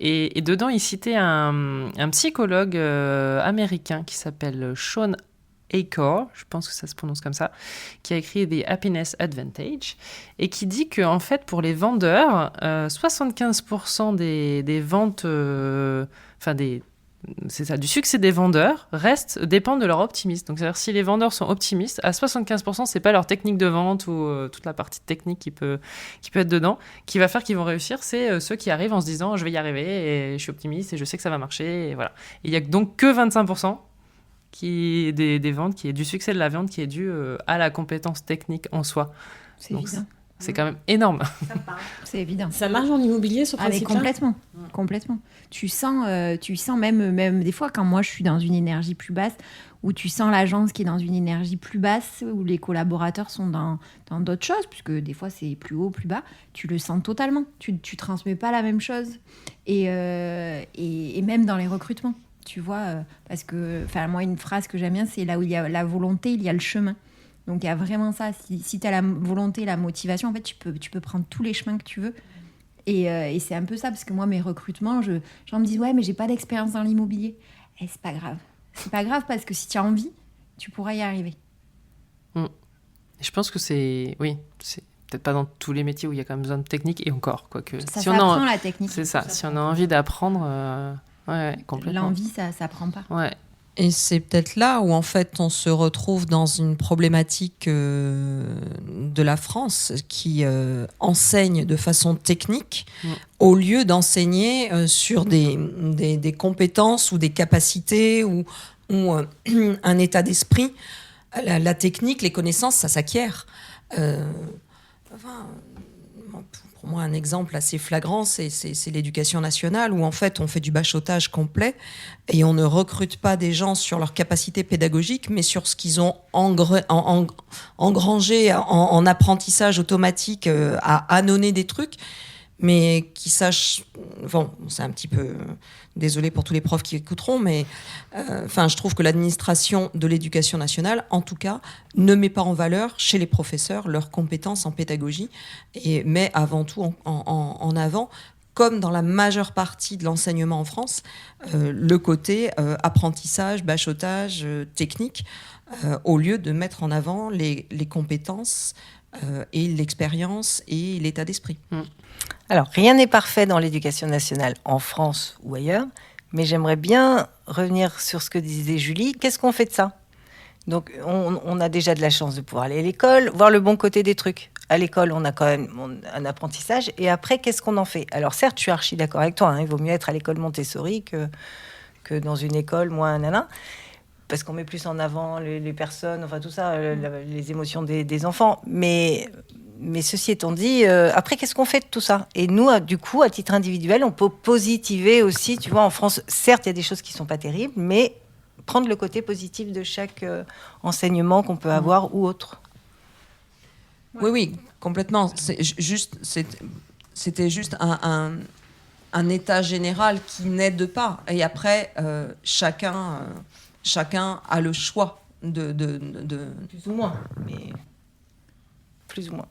Et dedans, il citait un psychologue américain qui s'appelle Sean Achor, je pense que ça se prononce comme ça, qui a écrit The Happiness Advantage, et qui dit qu'en fait, pour les vendeurs, 75% des ventes, c'est ça, du succès des vendeurs dépendent de leur optimisme. Donc, c'est-à-dire, si les vendeurs sont optimistes, à 75%, c'est pas leur technique de vente ou toute la partie technique qui peut être dedans, qui va faire qu'ils vont réussir, c'est ceux qui arrivent en se disant, je vais y arriver, et je suis optimiste, et je sais que ça va marcher, et voilà. Et il y a donc que 25% des ventes, qui est du succès de la vente, qui est dû à la compétence technique en soi. C'est donc, évident. C'est quand même énorme. C'est évident. Ça marche en immobilier, ce principe-là ? Complètement. Tu sens même des fois, quand moi je suis dans une énergie plus basse, où tu sens l'agence qui est dans une énergie plus basse, où les collaborateurs sont dans d'autres choses, puisque des fois c'est plus haut, plus bas, tu le sens totalement. Tu transmets pas la même chose. Et même dans les recrutements, tu vois, parce que, moi, une phrase que j'aime bien, c'est là où il y a la volonté, il y a le chemin. Donc il y a vraiment ça. Si tu as la volonté, la motivation, en fait, tu peux prendre tous les chemins que tu veux. Et c'est un peu ça, parce que moi, mes recrutements, gens me disent ouais, mais j'ai pas d'expérience dans l'immobilier. Et c'est pas grave. C'est pas grave, parce que si tu as envie, tu pourras y arriver. Je pense que c'est peut-être pas dans tous les métiers où il y a quand même besoin de technique, et encore, quoique. Ça s'apprend, la technique. C'est ça. Si on a envie d'apprendre, complètement. L'envie, ça s'apprend pas. Ouais. Et c'est peut-être là où, en fait, on se retrouve dans une problématique de la France qui enseigne de façon technique au lieu d'enseigner sur des compétences ou des capacités ou un état d'esprit. La technique, les connaissances, ça s'acquiert. Pour moi, un exemple assez flagrant, c'est l'éducation nationale, où en fait, on fait du bachotage complet et on ne recrute pas des gens sur leur capacité pédagogique, mais sur ce qu'ils ont engrangé en apprentissage automatique à annoncer des trucs, mais qui sachent... Bon, c'est un petit peu... Désolée pour tous les profs qui écouteront, mais je trouve que l'administration de l'éducation nationale, en tout cas, ne met pas en valeur chez les professeurs leurs compétences en pédagogie, et met avant tout en avant, comme dans la majeure partie de l'enseignement en France, le côté apprentissage, bachotage, technique, au lieu de mettre en avant les compétences et l'expérience et l'état d'esprit. Alors, rien n'est parfait dans l'éducation nationale en France ou ailleurs, mais j'aimerais bien revenir sur ce que disait Julie. Qu'est-ce qu'on fait de ça ? Donc, on a déjà de la chance de pouvoir aller à l'école, voir le bon côté des trucs. À l'école, on a quand même un apprentissage. Et après, qu'est-ce qu'on en fait ? Alors, certes, je suis archi d'accord avec toi. Il vaut mieux être à l'école Montessori que dans une école moins nana. Parce qu'on met plus en avant les personnes, enfin tout ça, les émotions des enfants. Mais ceci étant dit, après, qu'est-ce qu'on fait de tout ça ? Et nous, du coup, à titre individuel, on peut positiver aussi. Tu vois, en France, certes, il y a des choses qui ne sont pas terribles, mais prendre le côté positif de chaque enseignement qu'on peut avoir ou autre. Oui, complètement. C'était juste un état général qui n'aide pas. Et après, chacun a le choix de... Plus ou moins, mais plus ou moins.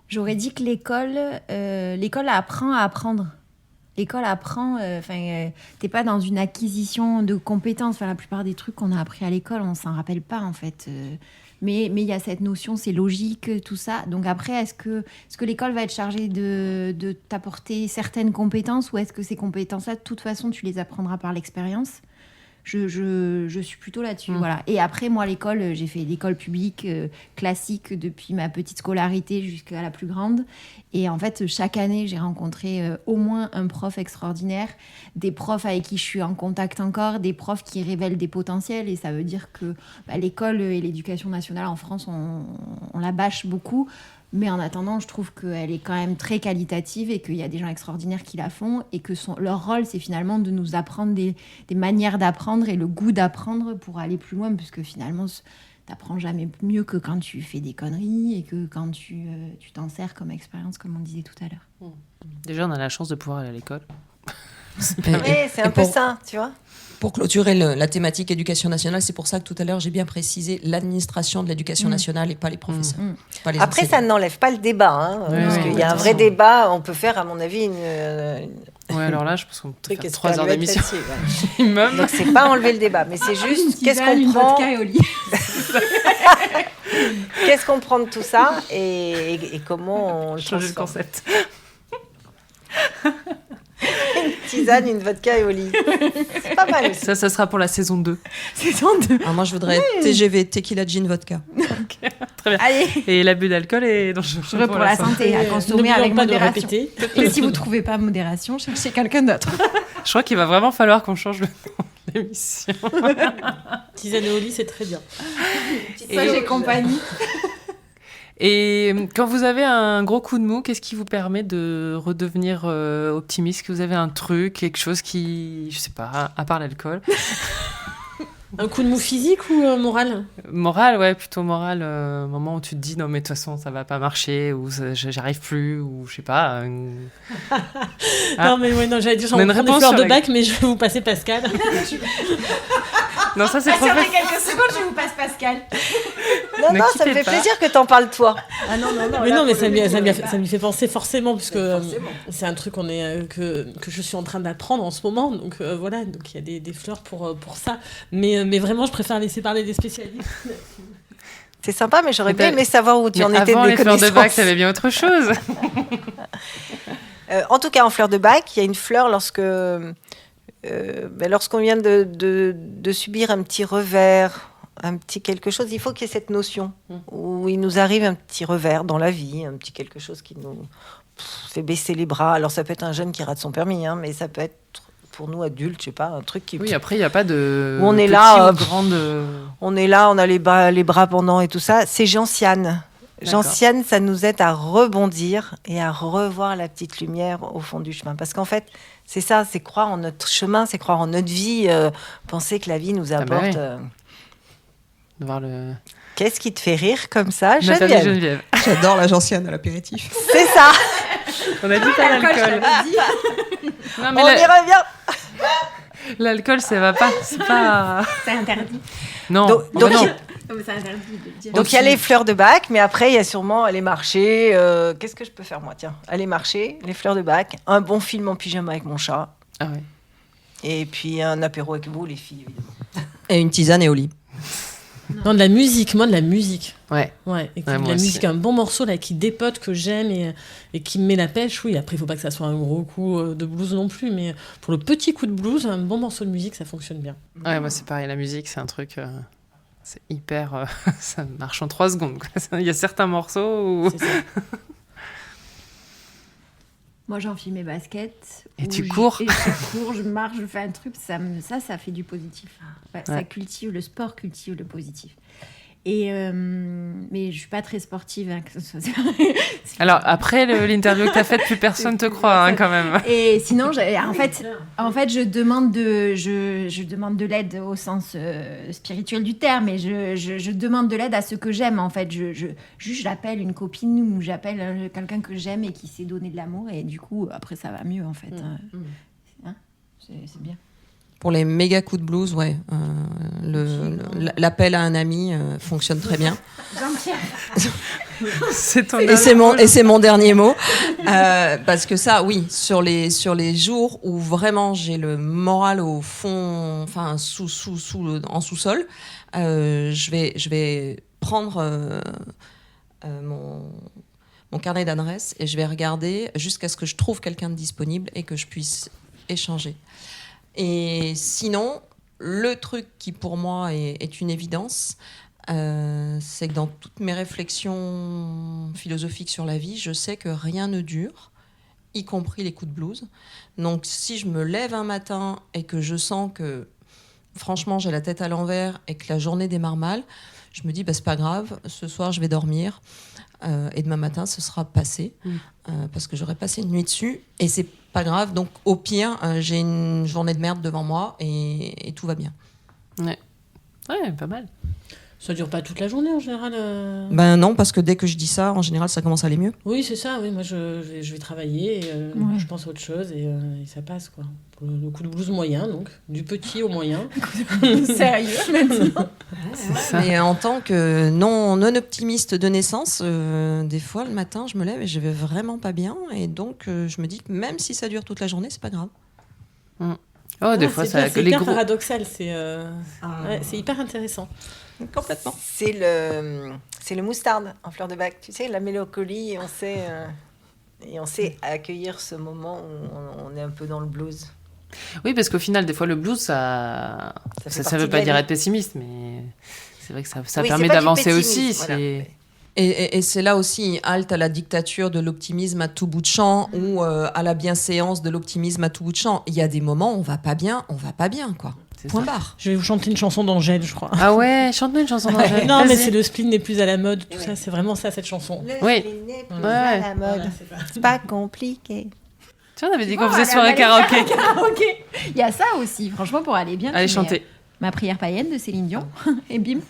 J'aurais dit que l'école apprend à apprendre. L'école apprend... t'es pas dans une acquisition de compétences. La plupart des trucs qu'on a appris à l'école, on s'en rappelle pas, en fait. Mais il y a cette notion, c'est logique, tout ça. Donc après, est-ce que l'école va être chargée de t'apporter certaines compétences, ou est-ce que ces compétences-là, de toute façon, tu les apprendras par l'expérience ? Je suis plutôt là-dessus. Voilà. Et après, moi, l'école, j'ai fait l'école publique classique depuis ma petite scolarité jusqu'à la plus grande. Et en fait, chaque année, j'ai rencontré au moins un prof extraordinaire, des profs avec qui je suis en contact encore, des profs qui révèlent des potentiels. Et ça veut dire que l'école et l'éducation nationale en France, on la bâche beaucoup. Mais en attendant, je trouve qu'elle est quand même très qualitative et qu'il y a des gens extraordinaires qui la font et que leur rôle, c'est finalement de nous apprendre des manières d'apprendre et le goût d'apprendre pour aller plus loin, puisque finalement, t'apprends jamais mieux que quand tu fais des conneries et que quand tu t'en sers comme expérience, comme on disait tout à l'heure. Déjà, on a la chance de pouvoir aller à l'école. Oui, c'est un peu ça, tu vois. Pour clôturer la thématique éducation nationale, c'est pour ça que tout à l'heure, j'ai bien précisé l'administration de l'éducation nationale et pas les professeurs. Pas les Après, enseignants. ça n'enlève pas le débat, hein, parce qu'il y a un vrai débat. On peut faire, à mon avis, Ouais, alors là, je pense qu'on peut faire 3 heures extraordinaire d'émission. là-dessus, ouais. minimum. Donc, c'est pas enlever le débat, mais c'est juste qu'est-ce qu'on prend, qu'est-ce qu'on prend de tout ça et comment on le Changer le transforme. concept. Une tisane, une vodka et au lit. C'est pas mal aussi. Ça sera pour la saison 2. Saison 2. Alors moi, je voudrais TGV, tequila, gin, vodka. Très bien. Allez, Et l'abus d'alcool est dangereux pour la santé, à consommer N'oublions avec pas de modération. répéter. Et si vous ne trouvez pas modération, cherchez quelqu'un d'autre. Je crois qu'il va vraiment falloir qu'on change le nom de l'émission. Tisane et au lit, c'est très bien. Sage et compagnie. Et quand vous avez un gros coup de mou, qu'est-ce qui vous permet de redevenir optimiste? Est-ce que vous avez un truc, quelque chose qui, je sais pas, à part l'alcool? Un coup de mou physique ou moral? Moral, ouais, plutôt moral. Moment où tu te dis non mais de toute façon ça va pas marcher ou j'arrive plus ou je sais pas. Non mais ouais, non, j'allais dire j'en On a une prends des réponse fleurs sur de bac, mais je vais vous passer Pascal. Non ça c'est Patientez professionnel. quelques secondes, je vous passe Pascal. Non, Ne non, ça me quittez fait pas. plaisir que t'en parles toi. Ah non, Mais non, mais ça me fait penser forcément, puisque c'est un truc que je suis en train d'apprendre en ce moment. Donc voilà, donc il y a des fleurs pour ça. Mais vraiment, je préfère laisser parler des spécialistes. C'est sympa, mais j'aurais bien Mais aimé savoir où tu en étais avant de les fleurs de bac, connaissances. t'avais bien autre chose. En tout cas, en fleur de bac, il y a une fleur lorsqu'on vient de subir un petit revers, un petit quelque chose, il faut qu'il y ait cette notion où il nous arrive un petit revers dans la vie, un petit quelque chose qui nous fait baisser les bras. Alors ça peut être un jeune qui rate son permis, hein, mais ça peut être pour nous adultes, je sais pas, un truc qui... Oui, après il y a pas de. Où on est petit là, ou grande. On est là, on a les bras pendants et tout ça. C'est gentiane. D'accord. Gentiane, ça nous aide à rebondir et à revoir la petite lumière au fond du chemin. Parce qu'en fait, c'est ça, c'est croire en notre chemin, c'est croire en notre vie, penser que la vie nous apporte... oui. De voir le. Qu'est-ce qui te fait rire comme ça, Nathalie Geneviève? Geneviève. J'adore la gentiane à l'apéritif. C'est ça. On a dit pas l'alcool. Non mais On y revient. l'alcool ça va pas. C'est pas. C'est interdit. Non. Donc, Oh, bah non. C'est interdit de dire. Donc il y a les fleurs de bac, mais après il y a sûrement aller marcher. Qu'est-ce que je peux faire moi? Tiens, aller marcher, les fleurs de bac, un bon film en pyjama avec mon chat, Ah ouais. et puis un apéro avec vous, les filles, évidemment. Et une tisane et au lit. Non, de la musique, moi de la musique. Ouais. Ouais, et Ouais, de moi la aussi. musique, un bon morceau là qui dépote, que j'aime et qui me met la pêche. Oui, après il faut pas que ça soit un gros coup de blues non plus, mais pour le petit coup de blues, un bon morceau de musique, ça fonctionne bien. Ouais, moi c'est pareil, la musique c'est un truc, c'est hyper, ça marche en 3 secondes. Quoi. Il y a certains morceaux où... C'est ça. Moi, j'enfile mes baskets. Et ou tu je- cours. et je cours, je marche, je fais un truc. Ça fait du positif. Ça Ouais. cultive, le sport cultive le positif. Et mais je suis pas très sportive. Hein, que ce soit... Alors après l'interview que t'as faite, plus personne te croit hein, quand même. Et sinon, en fait, je demande de l'aide au sens spirituel du terme, et je demande de l'aide à ce que j'aime. En fait, j'appelle une copine ou j'appelle quelqu'un que j'aime et qui sait donner de l'amour, et du coup, après, ça va mieux, en fait. Hein, c'est bien. Pour les méga coups de blues, ouais, l'appel à un ami fonctionne très bien. C'est ton Et c'est mon dernier mot. Parce que ça, oui, sur les jours où vraiment j'ai le moral au fond, enfin, en sous-sol, je vais prendre mon carnet d'adresses et je vais regarder jusqu'à ce que je trouve quelqu'un de disponible et que je puisse échanger. Et sinon, le truc qui pour moi est une évidence, c'est que dans toutes mes réflexions philosophiques sur la vie, je sais que rien ne dure, y compris les coups de blues. Donc si je me lève un matin et que je sens que franchement j'ai la tête à l'envers et que la journée démarre mal, je me dis c'est pas grave, ce soir je vais dormir et demain matin ce sera passé parce que j'aurai passé une nuit dessus et c'est pas grave. Donc au pire j'ai une journée de merde devant moi et tout va bien. Ouais, pas mal. Ça dure pas toute la journée en général Ben non, parce que dès que je dis ça, en général, ça commence à aller mieux. Oui, c'est ça. Oui, moi, je vais travailler, et, je pense à autre chose et ça passe, quoi. Pour le coup de blues moyen, donc. Du petit au moyen. Sérieux, maintenant. C'est ça. Mais en tant que non optimiste de naissance, des fois, le matin, je me lève et je vais vraiment pas bien. Et donc, je me dis que même si ça dure toute la journée, c'est pas grave. Oh, des fois, ça... C'est les hyper gros... paradoxal. C'est hyper intéressant. Complètement. C'est le moustarde en fleur de bac. Tu sais, la mélancolie, et on sait accueillir ce moment où on est un peu dans le blues. Oui, parce qu'au final, des fois, le blues, ça veut pas dire être pessimiste, mais c'est vrai que ça permet d'avancer aussi. Voilà. Et c'est là aussi halte à la dictature de l'optimisme à tout bout de champ ou à la bienséance de l'optimisme à tout bout de champ. Il y a des moments où on va pas bien, quoi. C'est Point ça. barre. Je vais vous chanter une chanson d'Angèle, je crois. Ah ouais, chante-nous une chanson d'Angèle. Non, mais Vas-y. c'est le spleen n'est plus à la mode, tout ça. C'est vraiment ça, cette chanson. Oui. n'est plus Ouais. à la mode. Voilà, c'est ça. C'est pas compliqué. Tu vois, on avait dit Bon, qu'on faisait allez, soirée allez, karaoké. Karaoké. Il y a ça aussi, franchement, pour aller bien. Allez, tu mets, chanter. Ma prière païenne de Céline Dion, et bim.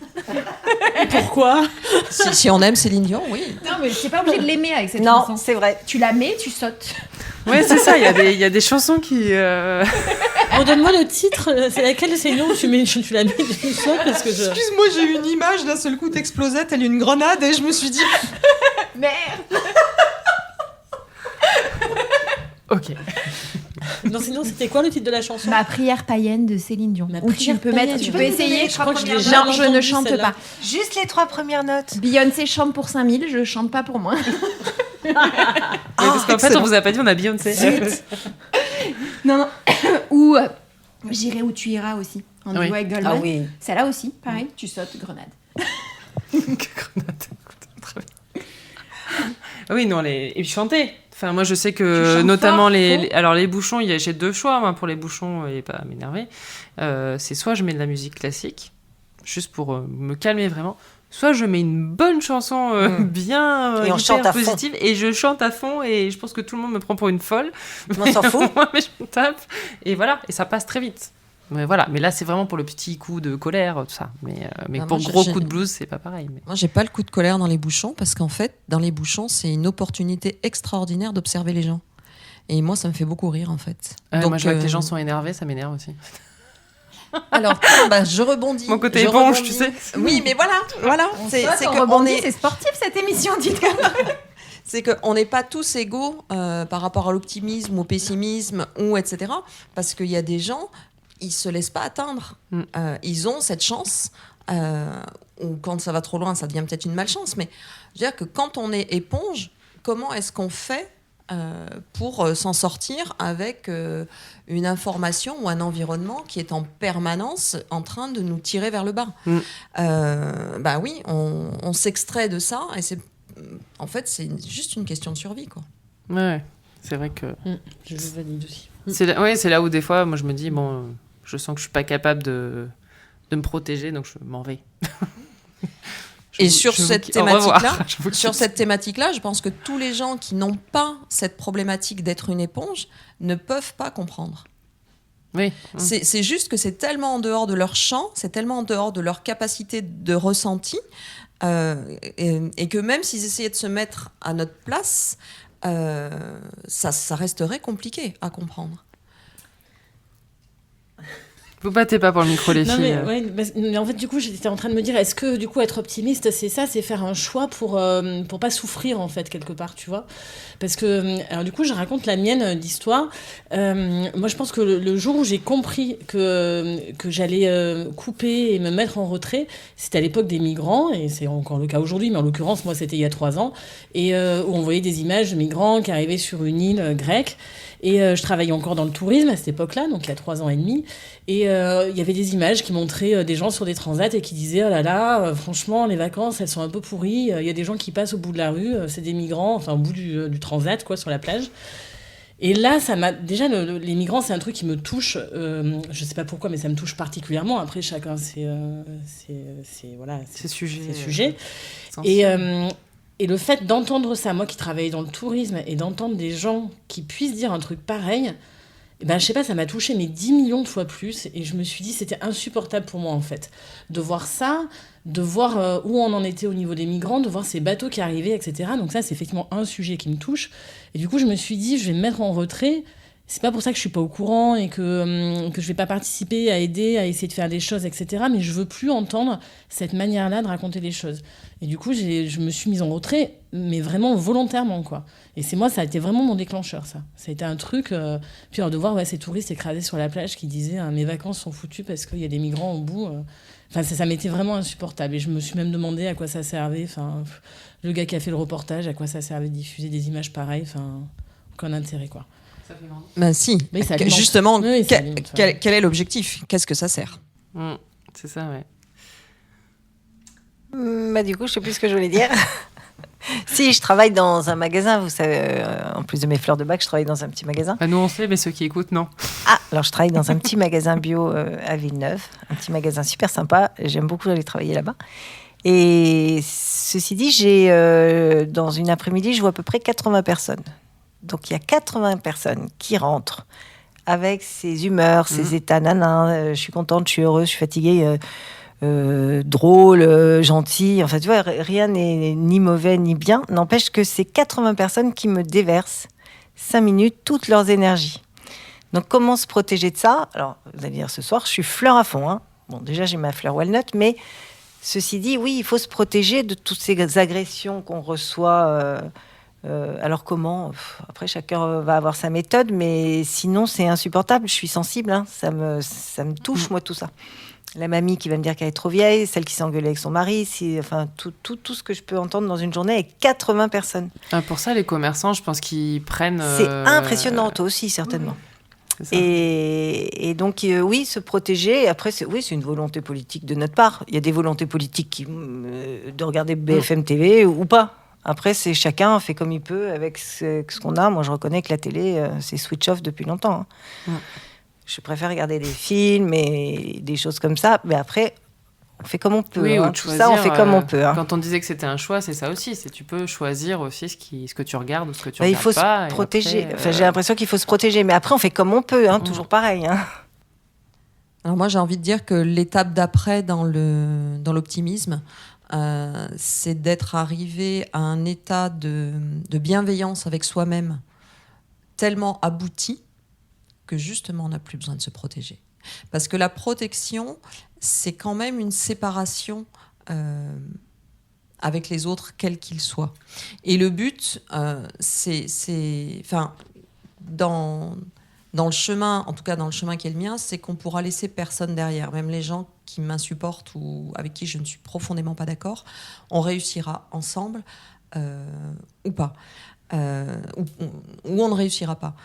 Pourquoi Si on aime Céline Dion, oui. Non, mais t'es pas obligé de l'aimer avec cette Non, chanson. c'est vrai. Tu la mets, tu sautes. Ouais, c'est ça, il y a des chansons qui... Redonne-moi le titre. C'est laquelle c'est non tu la mets du sol parce que je... Excuse-moi, j'ai eu une image, d'un seul coup t'explosais telle une grenade et je me suis dit... Merde. Ok. Non, sinon, c'était quoi le titre de la chanson? Ma prière païenne de Céline Dion. Ma Ou tu prière peux païenne. mettre, tu Je peux vais essayer. je crois que je l'ai Non, jamais je ne entendue, chante celle-là. pas. Juste les 3 premières notes. Beyoncé chante pour 5000, je chante pas pour moi. Ouais, parce qu'en fait, on vous a pas dit, on a Beyoncé. Non. Ou J'irai où tu iras aussi. En Oui. duo avec Goldman. Ah oui. Celle-là aussi, pareil, tu sautes, grenade. Grenade. Très bien. Oui, non, et chanter. Enfin, moi, je sais Tu que chantes notamment fort, alors les bouchons, j'ai 2 choix moi, pour les bouchons et pas m'énerver. C'est soit je mets de la musique classique, juste pour me calmer vraiment, soit je mets une bonne chanson bien Et on hyper chante à fond. positive et je chante à fond et je pense que tout le monde me prend pour une folle. On s'en fout. Moi, mais je me tape et voilà, et ça passe très vite. Mais voilà, mais là c'est vraiment pour le petit coup de colère, tout ça. Mais Ah, pour moi, gros j'ai- coup de blues, c'est pas pareil. Mais... Moi, j'ai pas le coup de colère dans les bouchons parce qu'en fait, dans les bouchons, c'est une opportunité extraordinaire d'observer les gens. Et moi, ça me fait beaucoup rire en fait. moi, je vois que les gens sont énervés, ça m'énerve aussi. Alors, tiens, je rebondis. Mon côté Je éponge, rebondis. tu sais. Oui, mais voilà. C'est Saute, on que rebondit, c'est sportif cette émission, dites-moi. c'est qu'on n'est pas tous égaux par rapport à l'optimisme, au pessimisme, ou etc. Parce qu'il y a des gens, ils se laissent pas atteindre. Ils ont cette chance. Ou quand ça va trop loin, ça devient peut-être une malchance. Mais je veux dire que quand on est éponge, comment est-ce qu'on fait pour s'en sortir avec une information ou un environnement qui est en permanence en train de nous tirer vers le bas. Bah oui, on s'extrait de ça et en fait c'est juste une question de survie quoi. Ouais, c'est vrai que Je valide aussi. c'est là où des fois, moi je me dis bon, je sens que je suis pas capable de me protéger, donc je m'en vais. Et sur cette thématique-là, sur cette thématique-là, je pense que tous les gens qui n'ont pas cette problématique d'être une éponge ne peuvent pas comprendre. Oui. C'est juste que c'est tellement en dehors de leur champ, c'est tellement en dehors de leur capacité de ressenti, et que même s'ils essayaient de se mettre à notre place, ça resterait compliqué à comprendre. Vous battez pas pour le micro, les Non, filles. mais en fait, du coup, j'étais en train de me dire, est-ce que, du coup, être optimiste, c'est ça, c'est faire un choix pour pas souffrir, en fait, quelque part, tu vois? Parce que, alors, du coup, je raconte la mienne d'histoire. Moi, je pense que le jour où j'ai compris que j'allais couper et me mettre en retrait, c'était à l'époque des migrants, et c'est encore le cas aujourd'hui, mais en l'occurrence, moi, c'était il y a 3 ans, et où on voyait des images de migrants qui arrivaient sur une île grecque. Et je travaillais encore dans le tourisme à cette époque-là, donc il y a 3 ans et demi. Et il y avait des images qui montraient des gens sur des transats et qui disaient « Oh là là, franchement, les vacances, elles sont un peu pourries. Il y a des gens qui passent au bout de la rue, c'est des migrants, enfin au bout du transat, quoi, sur la plage. » Et là, ça m'a... Déjà, les migrants, c'est un truc qui me touche. Je sais pas pourquoi, mais ça me touche particulièrement. Après, chacun, c'est sujet. Et le fait d'entendre ça, moi qui travaillais dans le tourisme, et d'entendre des gens qui puissent dire un truc pareil, je sais pas, ça m'a touché mais 10 millions de fois plus. Et je me suis dit, c'était insupportable pour moi, en fait. De voir ça, de voir où on en était au niveau des migrants, de voir ces bateaux qui arrivaient, etc. Donc ça, c'est effectivement un sujet qui me touche. Et du coup, je me suis dit, je vais me mettre en retrait. C'est pas pour ça que je suis pas au courant et que je vais pas participer à aider, à essayer de faire des choses, etc. Mais je veux plus entendre cette manière-là de raconter les choses. Et du coup, je me suis mise en retrait, mais vraiment volontairement, quoi. Et c'est moi, ça a été vraiment mon déclencheur, ça. Ça a été un truc... Puis alors, de voir ces touristes écrasés sur la plage qui disaient « Mes vacances sont foutues parce qu'il y a des migrants au bout. » Enfin, ça m'était vraiment insupportable. Et je me suis même demandé à quoi ça servait. Enfin, le gars qui a fait le reportage, à quoi ça servait de diffuser des images pareilles. Enfin, aucun intérêt, quoi. Ben si, oui, justement, oui, quel est l'objectif ? Qu'est-ce que ça sert ? C'est ça, ouais. Du coup, je sais plus ce que je voulais dire. Si, je travaille dans un magasin, vous savez, en plus de mes fleurs de bac, je travaille dans un petit magasin. Nous, on sait, mais ceux qui écoutent, non. Alors je travaille dans un petit magasin bio à Villeneuve, un petit magasin super sympa, j'aime beaucoup aller travailler là-bas. Et ceci dit, dans une après-midi, je vois à peu près 80 personnes. Donc il y a 80 personnes qui rentrent avec ses humeurs, ses états je suis contente, je suis heureuse, je suis fatiguée, drôle, gentil. Enfin, tu vois, rien n'est ni mauvais ni bien. N'empêche que c'est 80 personnes qui me déversent 5 minutes toutes leurs énergies. Donc comment se protéger de ça ? Alors, vous allez dire, ce soir, je suis fleur à fond. Bon, déjà, j'ai ma fleur walnut, mais ceci dit, oui, il faut se protéger de toutes ces agressions qu'on reçoit. Alors comment ? Après, chacun va avoir sa méthode, mais sinon, c'est insupportable. Je suis sensible, ça me touche, moi, tout ça. La mamie qui va me dire qu'elle est trop vieille, celle qui s'est engueulée avec son mari, enfin, tout ce que je peux entendre dans une journée avec 80 personnes. Pour ça, les commerçants, je pense qu'ils prennent... C'est impressionnant, toi aussi, certainement. Et donc, oui, se protéger. Après, c'est une volonté politique de notre part. Il y a des volontés politiques de regarder BFM TV ou pas. Après, c'est chacun fait comme il peut avec ce qu'on a. Moi, je reconnais que la télé, c'est switch off depuis longtemps. Je préfère regarder des films et des choses comme ça. Mais après, on fait comme on peut. Oui, tout ça, on fait comme on peut. Quand on disait que c'était un choix, c'est ça aussi. Tu peux choisir aussi ce que tu regardes ou ce que tu Il regardes faut pas. Se protéger. Après, j'ai l'impression qu'il faut se protéger. Mais après, on fait comme on peut. Toujours pareil. Alors moi, j'ai envie de dire que l'étape d'après dans l'optimisme, c'est d'être arrivé à un état de bienveillance avec soi-même tellement abouti que justement on n'a plus besoin de se protéger. Parce que la protection, c'est quand même une séparation avec les autres, quels qu'ils soient. Et le but, dans le chemin, en tout cas dans le chemin qui est le mien, c'est qu'on pourra laisser personne derrière, même les gens qui m'insupportent ou avec qui je ne suis profondément pas d'accord, on réussira ensemble ou pas, ou on ne réussira pas.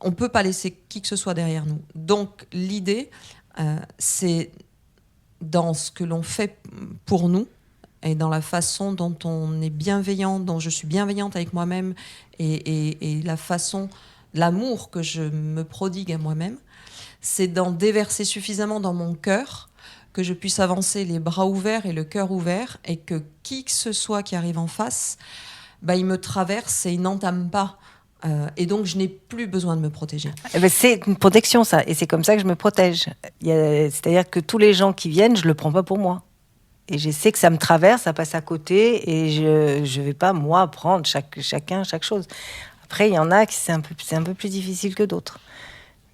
On ne peut pas laisser qui que ce soit derrière nous. Donc l'idée, c'est dans ce que l'on fait pour nous et dans la façon dont on est bienveillant, dont je suis bienveillante avec moi-même et la façon, l'amour que je me prodigue à moi-même, c'est d'en déverser suffisamment dans mon cœur que je puisse avancer les bras ouverts et le cœur ouvert et que qui que ce soit qui arrive en face, il me traverse et il n'entame pas. Et donc, je n'ai plus besoin de me protéger. C'est une protection, ça. Et c'est comme ça que je me protège. C'est-à-dire que tous les gens qui viennent, je ne le prends pas pour moi. Et je sais que ça me traverse, ça passe à côté. Et je ne vais pas, moi, prendre chaque chose. Après, il y en a qui c'est un peu plus difficile que d'autres.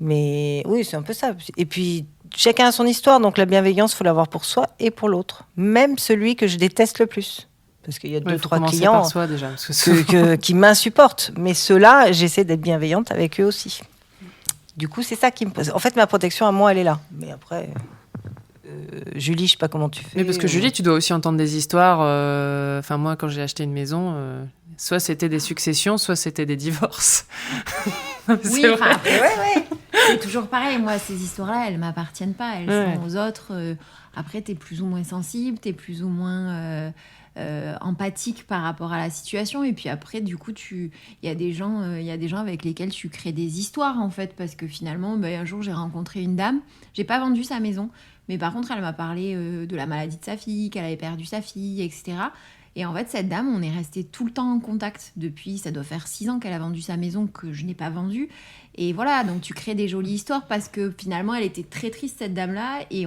Mais oui, c'est un peu ça. Et puis, chacun a son histoire. Donc, la bienveillance, il faut l'avoir pour soi et pour l'autre. Même celui que je déteste le plus. Parce qu'il y a 2-3 clients par soi, déjà, parce que qui m'insupportent. Mais ceux-là, j'essaie d'être bienveillante avec eux aussi. Du coup, c'est ça qui me pose. En fait, ma protection à moi, elle est là. Mais après, Julie, je sais pas comment tu fais. Mais parce que Julie, tu dois aussi entendre des histoires. Enfin, moi, quand j'ai acheté une maison, soit c'était des successions, soit c'était des divorces. Oui, enfin, après, c'est toujours pareil. Moi, ces histoires-là, elles m'appartiennent pas. Elles sont aux autres. Après, t'es plus ou moins sensible, t'es plus ou moins empathique par rapport à la situation. Et puis après, du coup, il y a des gens avec lesquels tu crées des histoires, en fait. Parce que finalement, un jour, j'ai rencontré une dame. J'ai pas vendu sa maison. Mais par contre, elle m'a parlé de la maladie de sa fille, qu'elle avait perdu sa fille, etc. Et en fait, cette dame, on est resté tout le temps en contact depuis, ça doit faire 6 ans qu'elle a vendu sa maison que je n'ai pas vendue. Et voilà, donc tu crées des jolies histoires parce que finalement, elle était très triste, cette dame-là, et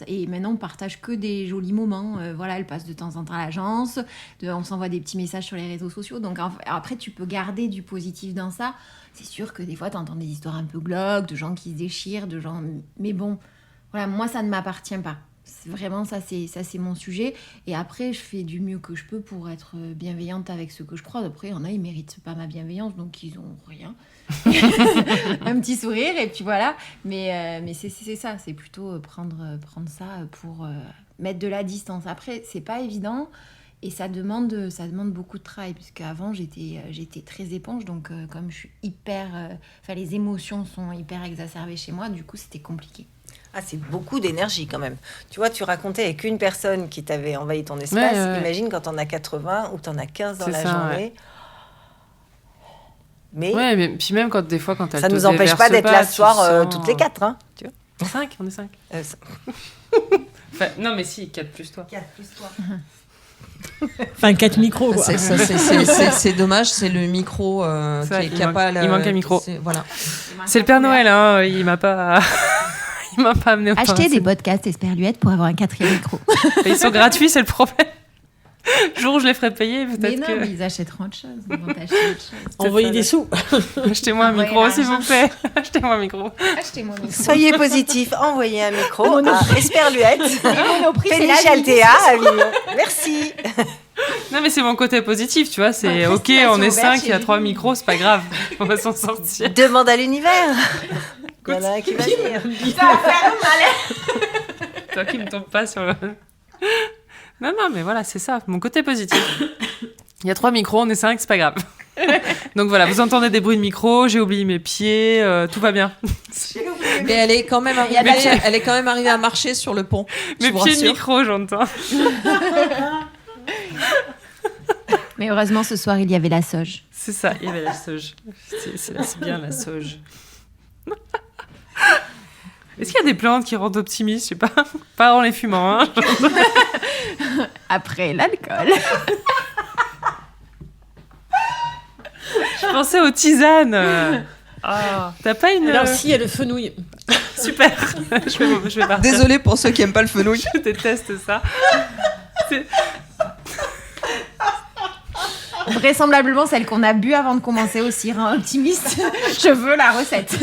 et maintenant, on partage que des jolis moments. Voilà, elle passe de temps en temps à l'agence, on s'envoie des petits messages sur les réseaux sociaux. Donc après, tu peux garder du positif dans ça. C'est sûr que des fois, tu entends des histoires un peu glauques, de gens qui se déchirent, de gens... Mais bon, voilà, moi, ça ne m'appartient pas. Vraiment, ça c'est mon sujet. Et après, je fais du mieux que je peux pour être bienveillante avec ceux que je croise. Après, il y en a, ils méritent pas ma bienveillance, donc ils ont rien. Un petit sourire, et puis voilà. Mais c'est ça, c'est plutôt prendre ça pour mettre de la distance. Après, c'est pas évident, et ça demande beaucoup de travail, puisque avant j'étais très éponge, donc comme je suis les émotions sont hyper exacerbées chez moi, du coup, c'était compliqué. Ah, c'est beaucoup d'énergie quand même. Tu vois, tu racontais avec une personne qui t'avait envahi ton espace. Ouais. Imagine quand t'en as 80 ou t'en as 15 dans la journée. Ouais. Mais puis même des fois, quand elle ça nous empêche pas d'être là ce soir toutes les 4, hein, tu vois. 5, on est 5. Non, mais si, 4 plus toi. 4 plus toi. Enfin, 4 micros, quoi. C'est dommage, c'est le micro qui a pas... Il manque un micro. Voilà. C'est le Père Noël, hein, il m'a pas... Il m'a pas amené au Achetez des podcasts Esperluette pour avoir un 4e micro. Ils sont gratuits, c'est le problème. Le jour où je les ferai payer, peut-être mais ils achèteront autre chose. Ils vont acheter autre chose. Envoyez des sous. Achetez-moi un micro, s'il vous plaît. Achetez-moi un micro. Soyez positifs, envoyez un micro à Esperluette. Péniche Altea, merci. Non, mais c'est mon côté positif, tu vois. C'est OK, on est 5, il y a 3 micros, c'est pas grave. On va s'en sortir. Demande à l'univers. Il y en a un qui va dire. Ça va faire mal. Toi qui me tombe pas sur le... Non, mais voilà, c'est ça, mon côté positif. Il y a 3 micros, on est 5, c'est pas grave. Donc voilà, vous entendez des bruits de micro, j'ai oublié mes pieds, tout va bien. Mais elle est quand même arrivée à marcher sur le pont. Mes pieds de micro, j'entends. Mais heureusement, ce soir, il y avait la sauge. C'est ça, il y avait la sauge. C'est bien la sauge. Est-ce qu'il y a des plantes qui rendent optimistes? Je sais pas en les fumant. Hein, après l'alcool. Je pensais aux tisanes. T'as pas une... Alors si, il y a le fenouil. Super. Je vais partir. Désolée pour ceux qui aiment pas le fenouil. Je déteste ça. Vraisemblablement celle qu'on a bu avant de commencer aussi, hein, optimiste. Je veux la recette.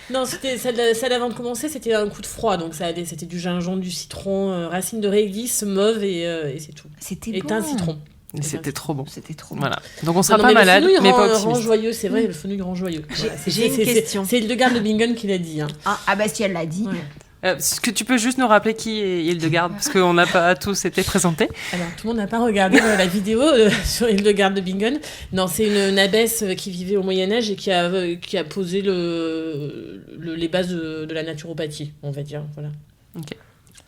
Non, c'était celle avant de commencer, c'était un coup de froid, donc c'était du gingembre, du citron, racines de réglisse, mauve et c'est tout. C'était bon. Et un citron. Et c'était trop bon. C'était trop bon. Voilà. Donc on sera pas malade, mais pas optimiste. Le rend joyeux, c'est vrai, le fenouil rend joyeux. J'ai une question. C'est Hildegarde de Bingen qui l'a dit. Hein. Bah si elle l'a dit. Ouais. Est-ce que tu peux juste nous rappeler qui est Hildegarde, parce qu'on n'a pas tous été présentés. Alors, tout le monde n'a pas regardé la vidéo sur Hildegarde de Bingen. Non, c'est une abbesse qui vivait au Moyen-Âge et qui a posé les bases de la naturopathie, on va dire. Voilà. Okay.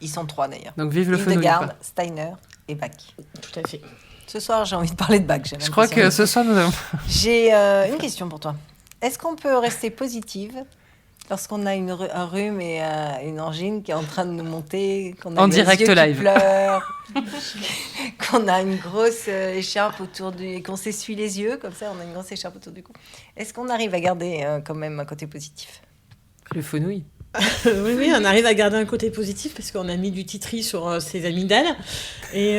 Ils sont 3 d'ailleurs. Donc vive le fenouil. Hildegarde, Steiner et Bach. Tout à fait. Ce soir, j'ai envie de parler de Bach. Je crois que ce soir, nous avons... J'ai une question pour toi. Est-ce qu'on peut rester positive lorsqu'on a un rhume et une angine qui est en train de nous monter, qu'on a en les direct yeux live, qui pleurent, qu'on a une grosse écharpe qu'on s'essuie les yeux, comme ça, on a une grosse écharpe autour du cou. Est-ce qu'on arrive à garder quand même un côté positif? Le fenouil. Oui, on arrive à garder un côté positif parce qu'on a mis du titri sur ses amygdales et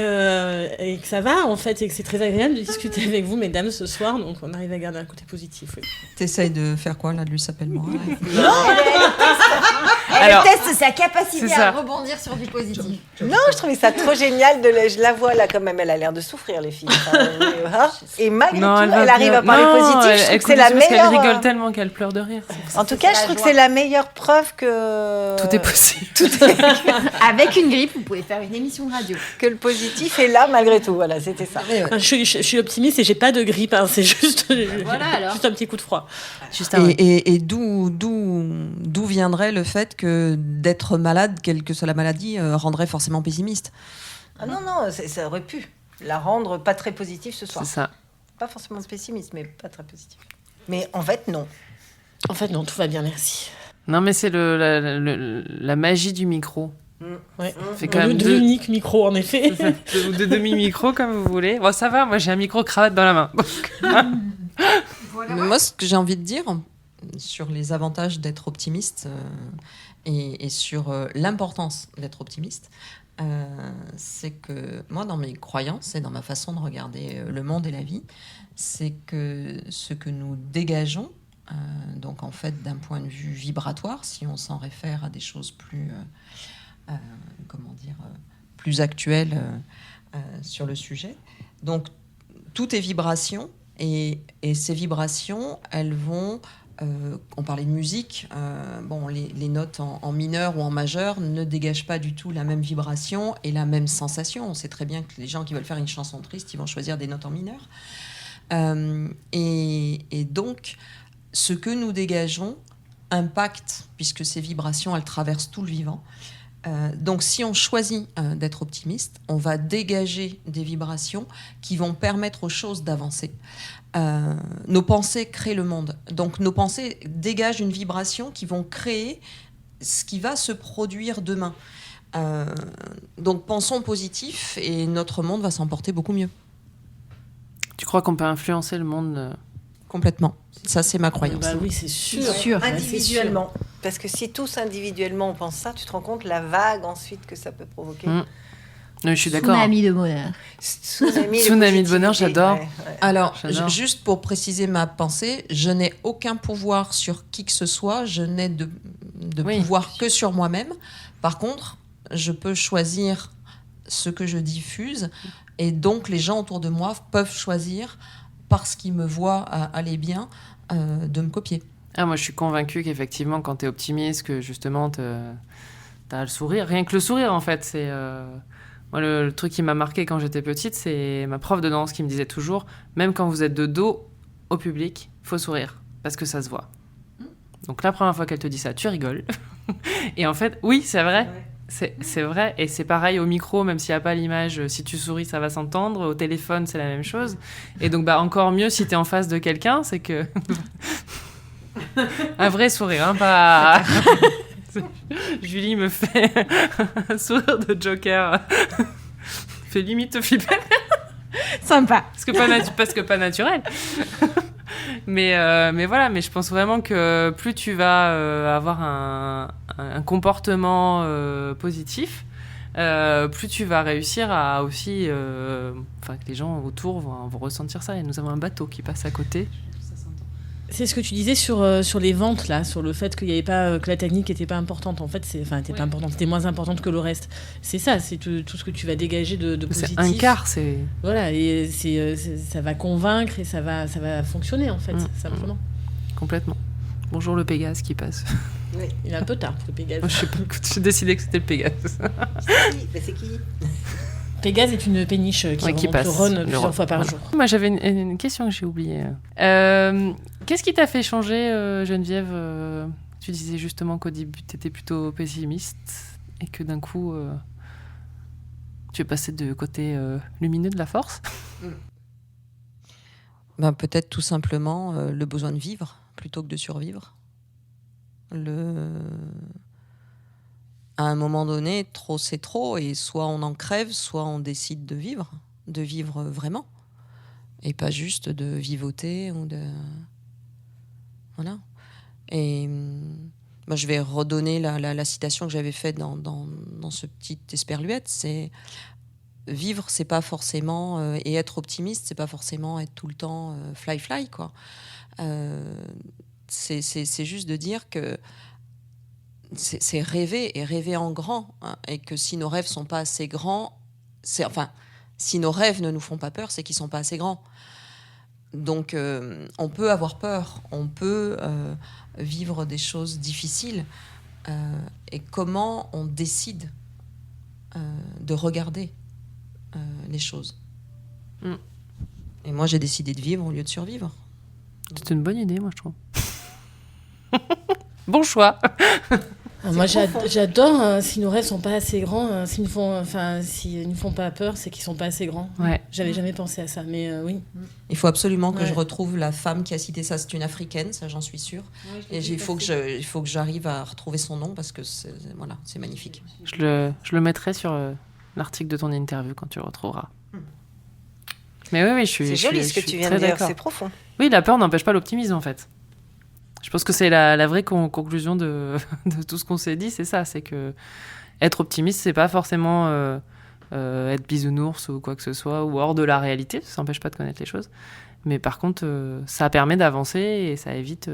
que ça va en fait et que c'est très agréable de discuter avec vous mesdames ce soir, donc on arrive à garder un côté positif. Oui. T'essayes de faire quoi là, de lui s'appelle moi? Elle teste sa capacité à rebondir sur du positif. Non, je trouvais ça trop génial. Je la vois là quand même, elle a l'air de souffrir, les filles. Et malgré tout, elle arrive à parler positif. Je trouve que c'est la meilleure. Elle rigole tellement qu'elle pleure de rire. En tout cas, je trouve que c'est la meilleure preuve que tout est possible. Avec une grippe, vous pouvez faire une émission de radio. Que le positif est là malgré tout. Voilà, c'était ça. Je suis optimiste et j'ai pas de grippe. Hein, c'est juste, juste un petit coup de froid. Et d'où viendrait le fait que d'être malade, quelle que soit la maladie, rendrait forcément pessimiste? Ah non, ça aurait pu la rendre pas très positive ce soir. C'est ça. Pas forcément pessimiste, mais pas très positive. Mais en fait, non. En fait, non, tout va bien, merci. Non, mais c'est la magie du micro. Ouais. C'est quand même de l'unique micro, en effet. De demi-micro, comme vous voulez. Bon, ça va, moi j'ai un micro-cravate dans la main. Mais moi, ce que j'ai envie de dire sur les avantages d'être optimiste et sur l'importance d'être optimiste, c'est que moi, dans mes croyances et dans ma façon de regarder le monde et la vie, c'est que ce que nous dégageons, donc en fait d'un point de vue vibratoire, si on s'en réfère à des choses plus plus actuelles sur le sujet, donc tout est vibration et ces vibrations, elles vont on parlait de musique, les notes en mineur ou en majeur ne dégagent pas du tout la même vibration et la même sensation. On sait très bien que les gens qui veulent faire une chanson triste, ils vont choisir des notes en mineur. Et donc, ce que nous dégageons impacte, puisque ces vibrations, elles traversent tout le vivant. Donc, si on choisit d'être optimiste, on va dégager des vibrations qui vont permettre aux choses d'avancer. Nos pensées créent le monde. Donc, nos pensées dégagent une vibration qui vont créer ce qui va se produire demain. Donc, pensons positif et notre monde va s'en porter beaucoup mieux. Tu crois qu'on peut influencer le monde Complètement. Ça, c'est ma croyance. Bah oui, c'est sûr. Individuellement. Parce que si tous individuellement on pense ça, tu te rends compte la vague ensuite que ça peut provoquer. Je suis d'accord. Tsunami de bonheur. Tsunami de bonheur, j'adore. Ouais. Alors, j'adore. juste pour préciser ma pensée, je n'ai aucun pouvoir sur qui que ce soit. Je n'ai de pouvoir que sur moi-même. Par contre, je peux choisir ce que je diffuse. Et donc, les gens autour de moi peuvent choisir, parce qu'ils me voient aller bien, de me copier. Moi, je suis convaincue qu'effectivement, quand tu es optimiste, que justement, tu as le sourire. Rien que le sourire, en fait, c'est... Moi, le truc qui m'a marqué quand j'étais petite, c'est ma prof de danse qui me disait toujours, même quand vous êtes de dos au public, faut sourire, parce que ça se voit. Donc, la première fois qu'elle te dit ça, tu rigoles. Et en fait, oui, c'est vrai. C'est vrai, et c'est pareil au micro, même s'il n'y a pas l'image, si tu souris, ça va s'entendre. Au téléphone, c'est la même chose. Et donc, encore mieux si tu es en face de quelqu'un, c'est que... un vrai sourire, hein, pas... Julie me fait un sourire de Joker. Fait limite flipper. Sympa. Parce que pas naturel. Mais voilà, mais je pense vraiment que plus tu vas avoir un comportement positif, plus tu vas réussir à aussi... que les gens autour vont ressentir ça. Et nous avons un bateau qui passe à côté. C'est ce que tu disais sur les ventes, là, sur le fait qu'il y avait pas, que la technique n'était pas importante. En fait, pas importante, c'était moins importante que le reste. C'est ça, c'est tout ce que tu vas dégager de positif. C'est un quart, c'est... Voilà, et ça va convaincre et ça va fonctionner, en fait, simplement. Complètement. Bonjour le Pégase qui passe. Oui. Il est un peu tard, le Pégase. Je sais pas, j'ai décidé que c'était le Pégase. C'est qui Pégase est une péniche qui passe le Rhône plusieurs fois par jour. Moi, j'avais une question que j'ai oubliée. Qu'est-ce qui t'a fait changer, Geneviève Tu disais justement qu'au début, tu étais plutôt pessimiste et que d'un coup, tu es passé de côté lumineux de la force. Peut-être tout simplement le besoin de vivre plutôt que de survivre. À un moment donné, trop c'est trop, et soit on en crève, soit on décide de vivre vraiment, et pas juste de vivoter ou de... Voilà. Et je vais redonner la citation que j'avais faite dans ce petit esperluette, c'est vivre, c'est pas forcément et être optimiste, c'est pas forcément être tout le temps fly quoi. C'est juste de dire que c'est rêver et rêver en grand, hein, et que si nos rêves sont pas assez grands, si nos rêves ne nous font pas peur, c'est qu'ils sont pas assez grands. Donc on peut avoir peur, on peut vivre des choses difficiles, et comment on décide de regarder les choses. Et moi j'ai décidé de vivre au lieu de survivre. C'est une bonne idée, moi je trouve. Bon choix. Moi, j'adore. Si nos rêves sont pas assez grands, s'ils ne font pas peur, c'est qu'ils sont pas assez grands. Ouais. J'avais jamais pensé à ça, mais oui. Il faut absolument que je retrouve la femme qui a cité ça. C'est une africaine, ça j'en suis sûre. Et il faut que j'arrive à retrouver son nom parce que c'est magnifique. Je le mettrai sur l'article de ton interview quand tu le retrouveras. Mais oui, c'est joli ce que tu viens de dire, c'est profond. Oui, la peur n'empêche pas l'optimisme en fait. Je pense que c'est la vraie conclusion de tout ce qu'on s'est dit, c'est ça, c'est que être optimiste, c'est pas forcément être bisounours ou quoi que ce soit, ou hors de la réalité, ça n'empêche pas de connaître les choses. Mais par contre, ça permet d'avancer et ça évite...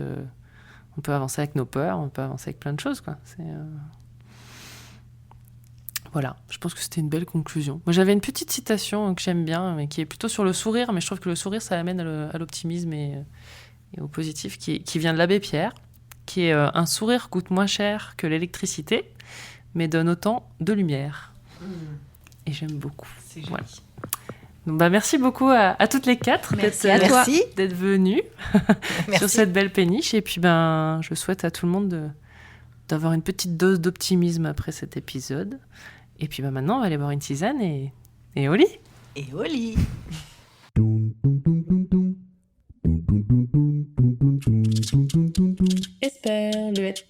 on peut avancer avec nos peurs, on peut avancer avec plein de choses, quoi. Voilà, je pense que c'était une belle conclusion. Moi, j'avais une petite citation que j'aime bien, mais qui est plutôt sur le sourire, mais je trouve que le sourire, ça amène à l'optimisme et au positif, qui vient de l'abbé Pierre, qui est un sourire coûte moins cher que l'électricité, mais donne autant de lumière. Et j'aime beaucoup. C'est joli. Voilà. Donc, merci beaucoup à toutes les quatre d'être venues sur cette belle péniche. Et puis je souhaite à tout le monde d'avoir une petite dose d'optimisme après cet épisode. Et puis maintenant, on va aller boire une tisane et au lit. Et au lit. Esperluette.